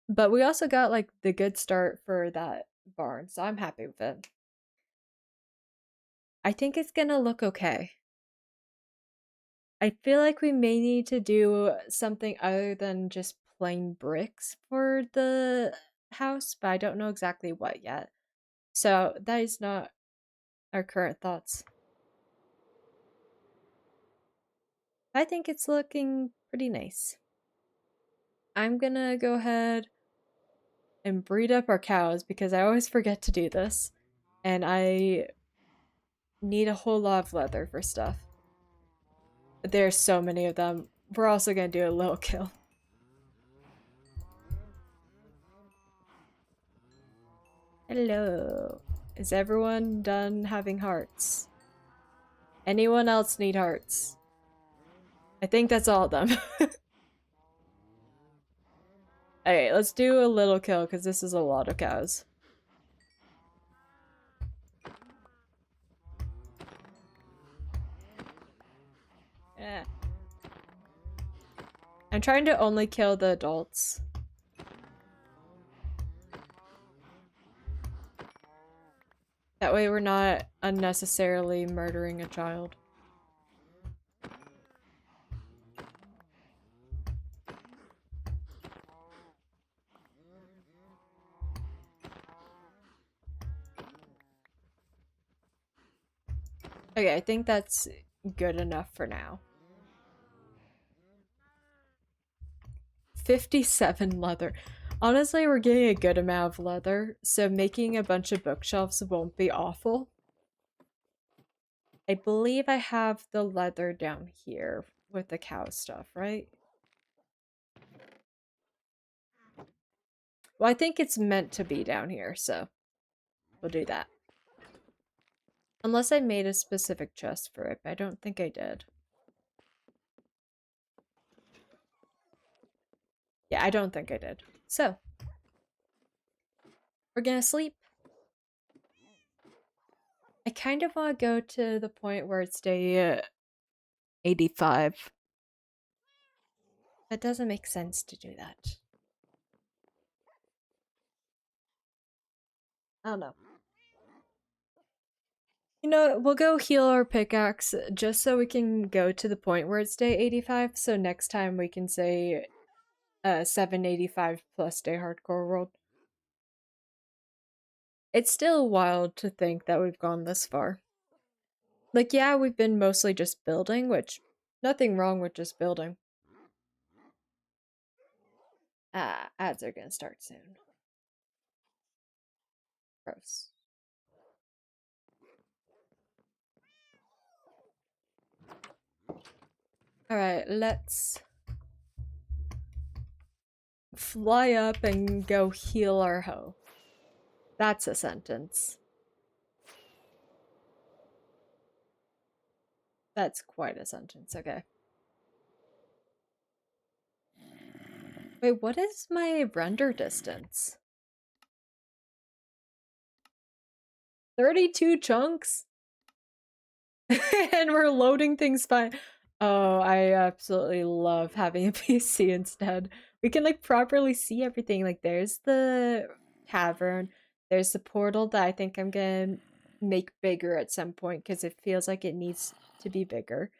But we also got like the good start for that barn, so I'm happy with it. I think it's gonna look okay. I feel like we may need to do something other than just plain bricks for the house, but I don't know exactly what yet. So that is not our current thoughts. I think it's looking pretty nice. I'm gonna go ahead and breed up our cows because I always forget to do this. And I need a whole lot of leather for stuff. There's so many of them. We're also gonna do a little kill. Hello. Is everyone done having hearts? Anyone else need hearts? I think that's all of them. Okay, let's do a little kill because this is a lot of cows. Yeah. I'm trying to only kill the adults. That way we're not unnecessarily murdering a child. Okay, I think that's good enough for now. 57 leather. Honestly, we're getting a good amount of leather, so making a bunch of bookshelves won't be awful. I believe I have the leather down here with the cow stuff, right? Well, I think it's meant to be down here, so we'll do that. Unless I made a specific chest for it, but I don't think I did. Yeah, I don't think I did. So, we're gonna sleep. I kind of want to go to the point where it's day 85. That doesn't make sense to do that. I don't know. You know, we'll go heal our pickaxe just so we can go to the point where it's day 85, so next time we can say 785 plus day hardcore world. It's still wild to think that we've gone this far. Like, yeah, we've been mostly just building, which nothing wrong with just building. Ads are gonna start soon. Gross. Alright, let's fly up and go heal our hoe. That's a sentence. That's quite a sentence, okay. Wait, what is my render distance? 32 chunks? And we're loading things by... Oh, I absolutely love having a PC instead. We can like properly see everything. Like there's the cavern, there's the portal that I think I'm gonna make bigger at some point because it feels like it needs to be bigger.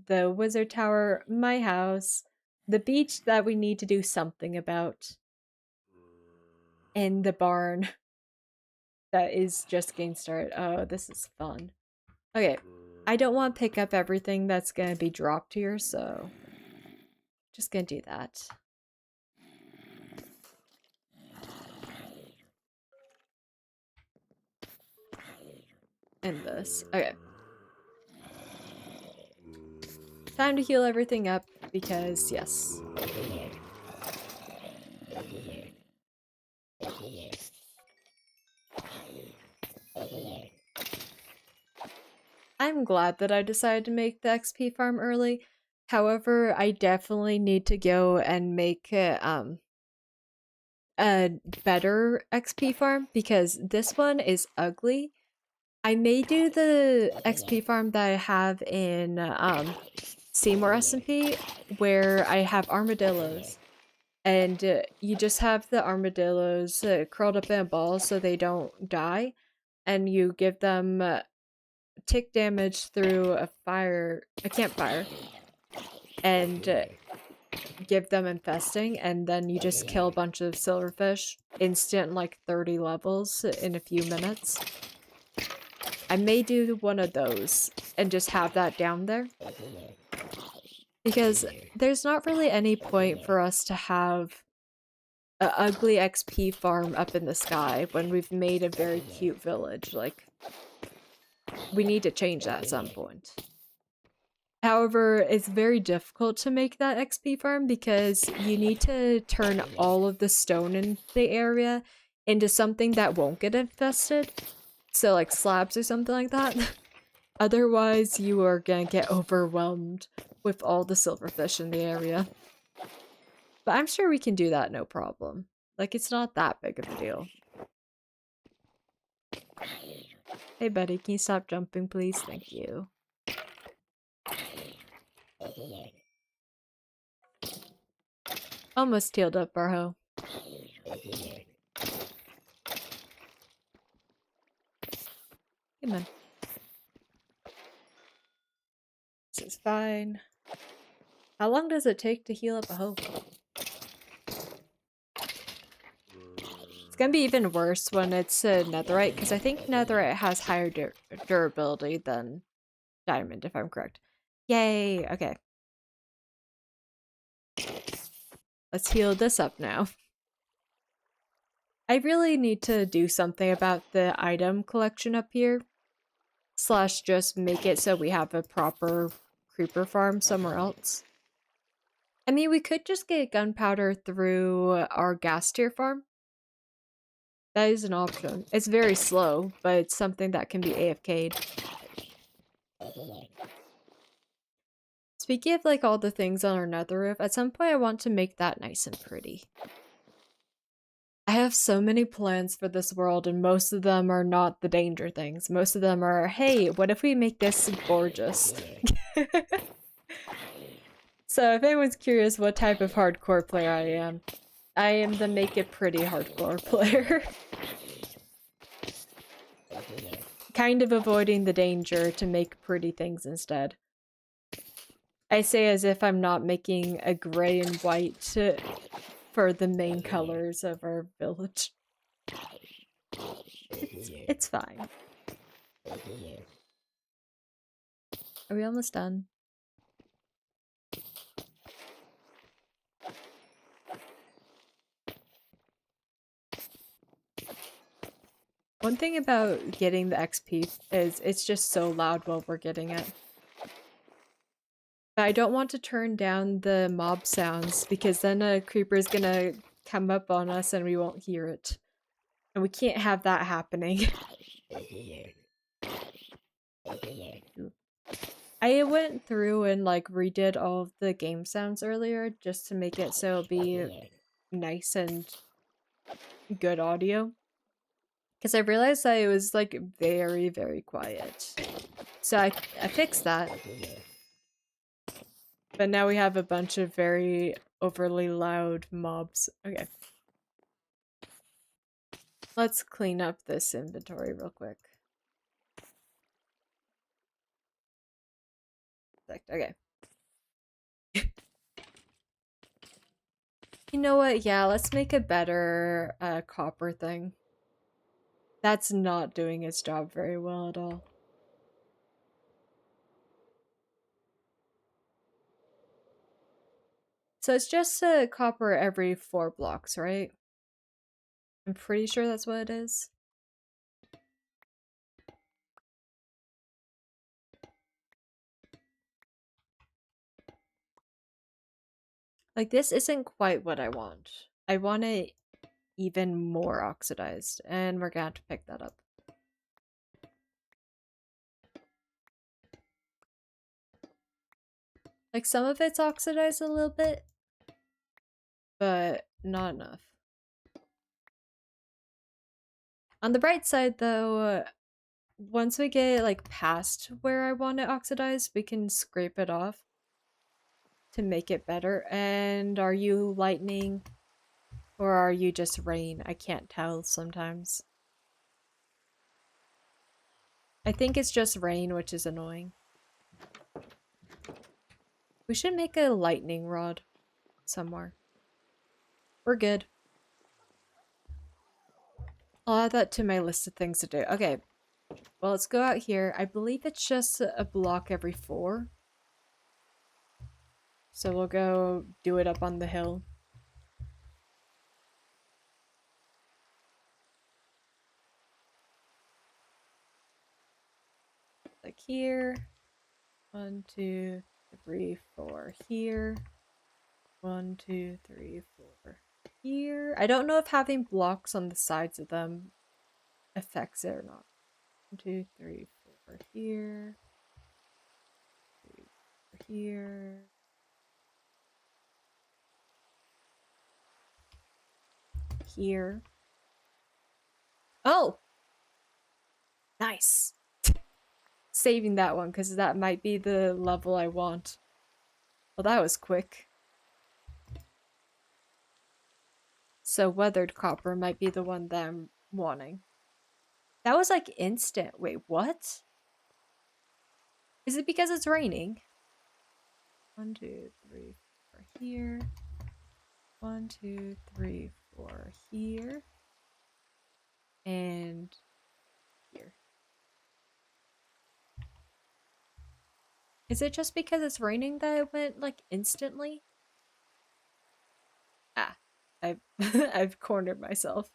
The wizard tower, my house, the beach that we need to do something about, and the barn that is just getting started. Oh, this is fun. Okay, I don't want to pick up everything that's gonna be dropped here, so just gonna do that. And this. Okay. Time to heal everything up because, yes. I'm glad that I decided to make the XP farm early. However, I definitely need to go and make a better XP farm because this one is ugly. I may do the XP farm that I have in Seymour SMP where I have armadillos. And you just have the armadillos curled up in a ball so they don't die. And you give them tick damage through a campfire. And give them infesting. And then you just kill a bunch of silverfish. Instant like 30 levels in a few minutes. I may do one of those and just have that down there. Because there's not really any point for us to have an ugly XP farm up in the sky when we've made a very cute village. Like, we need to change that at some point. However, it's very difficult to make that XP farm because you need to turn all of the stone in the area into something that won't get infested. So like slabs or something like that. Otherwise, you are gonna get overwhelmed with all the silverfish in the area. But I'm sure we can do that no problem. Like, it's not that big of a deal. Hey buddy, can you stop jumping please? Thank you. Almost healed up our hoe. Come on. This is fine. How long does it take to heal up a hoe? It's gonna be even worse when it's netherite, because I think netherite has higher durability than diamond, if I'm correct. Yay! Okay. Let's heal this up now. I really need to do something about the item collection up here. Slash just make it so we have a proper creeper farm somewhere else. I mean, we could just get gunpowder through our gas tier farm. That is an option. It's very slow, but it's something that can be AFK'd. Speaking of like all the things on our nether roof, at some point I want to make that nice and pretty. I have so many plans for this world and most of them are not the danger things. Most of them are, hey, what if we make this gorgeous? So if anyone's curious what type of hardcore player I am the make it pretty hardcore player. Kind of avoiding the danger to make pretty things instead. I say as if I'm not making a gray and white for the main colors of our village. It's fine. Are we almost done? One thing about getting the XP is it's just so loud while we're getting it. I don't want to turn down the mob sounds because then a creeper is gonna come up on us and we won't hear it. And we can't have that happening. I went through and like redid all of the game sounds earlier just to make it so it'll be nice and good audio. Because I realized that it was like very, very quiet. So I fixed that. But now we have a bunch of very overly loud mobs. Okay. Let's clean up this inventory real quick. Okay. You know what? Yeah, let's make a better copper thing. That's not doing its job very well at all. So it's just copper every 4 blocks, right? I'm pretty sure that's what it is. Like, this isn't quite what I want. I want it even more oxidized, and we're gonna have to pick that up. Like, some of it's oxidized a little bit, but not enough. On the bright side, though, once we get, like, past where I want it oxidized, we can scrape it off to make it better. And are you lightning? Or are you just rain? I can't tell sometimes. I think it's just rain, which is annoying. We should make a lightning rod somewhere. We're good. I'll add that to my list of things to do. Okay. Well, let's go out here. I believe it's just a block every 4. So we'll go do it up on the hill. Like here. 1, 2, 3, 4 here. 1, 2, 3, 4 here. I don't know if having blocks on the sides of them affects it or not. 1, 2, 3, 4 here. 3, 4 here. Here. Oh! Nice! Saving that one, because that might be the level I want. Well, that was quick. So weathered copper might be the one that I'm wanting. That was like instant. Wait, what? Is it because it's raining? 1, 2, 3, 4 here. 1, 2, 3, 4 here. And here. Is it just because it's raining that it went like instantly? Ah, I've I've cornered myself.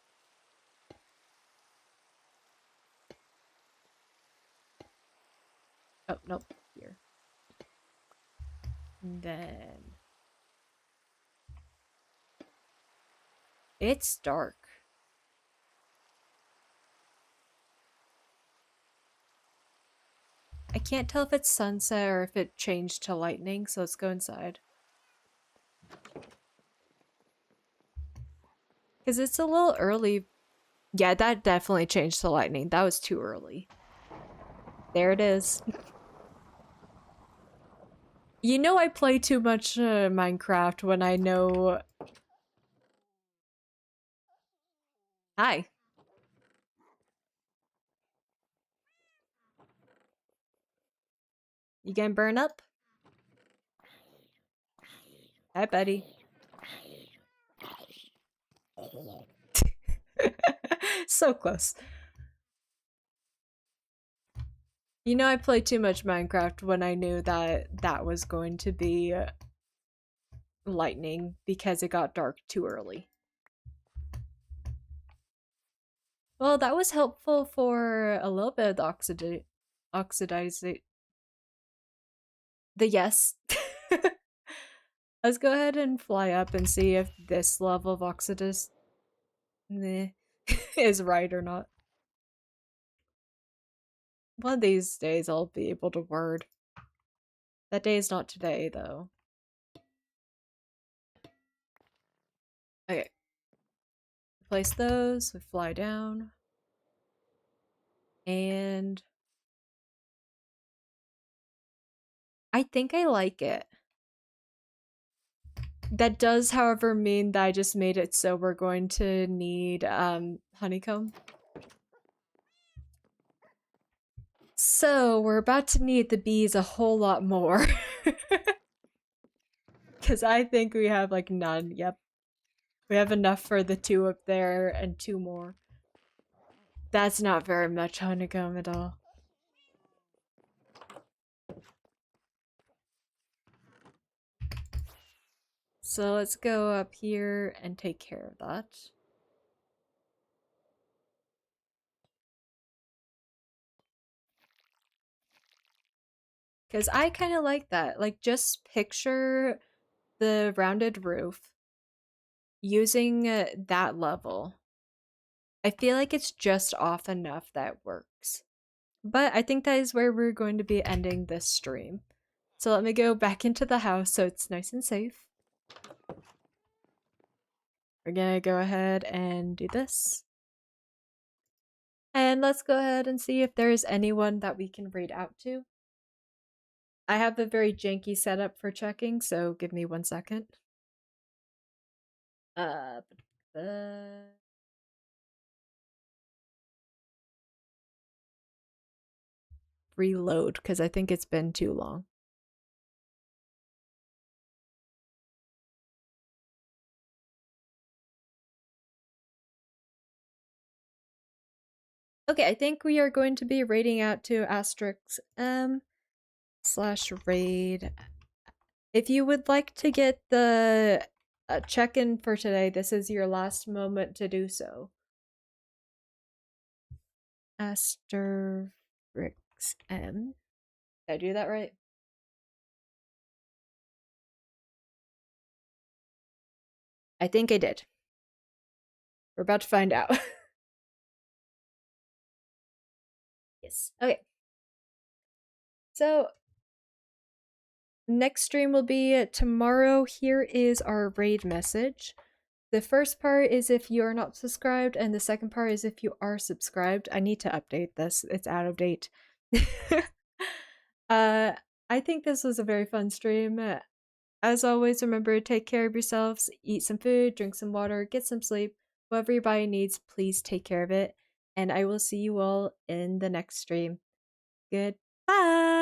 Oh, nope, here. And then it's dark. I can't tell if it's sunset or if it changed to lightning, so let's go inside. Because it's a little early. Yeah, that definitely changed to lightning. That was too early. There it is. You know I play too much Minecraft when I know... Hi. You gonna burn up? Hi, buddy. So close. You know I play too much Minecraft when I knew that that was going to be lightning because it got dark too early. Well, that was helpful for a little bit of the oxidizing. The yes. Let's go ahead and fly up and see if this level of oxidize. Meh. is right or not. One of these days I'll be able to word. That day is not today, though. Okay. Place those, we fly down. And I think I like it. That does, however, mean that I just made it so we're going to need honeycomb. So we're about to need the bees a whole lot more. Because I think we have like none. Yep. We have enough for the 2 up there and 2 more. That's not very much honeycomb at all. So let's go up here and take care of that. Because I kind of like that. Like, just picture the rounded roof using that level. I feel like it's just off enough that works. But I think that is where we're going to be ending this stream. So let me go back into the house so it's nice and safe. We're gonna go ahead and do this. And let's go ahead and see if there's anyone that we can raid out to. I have a very janky setup for checking, so give me 1 second. Uh, reload, because I think it's been too long. Okay, I think we are going to be raiding out to asterisk m/raid. If you would like to get the check-in for today, this is your last moment to do so. Asterisk m. Did I do that right? I think I did. We're about to find out. Yes. Okay. So next stream will be tomorrow. Here is our raid message. The first part is if you are not subscribed, and the second part is if you are subscribed. I need to update this. It's out of date. I think this was a very fun stream. As always, remember to take care of yourselves, eat some food, drink some water, get some sleep. Whatever your body needs, please take care of it. And I will see you all in the next stream. Goodbye!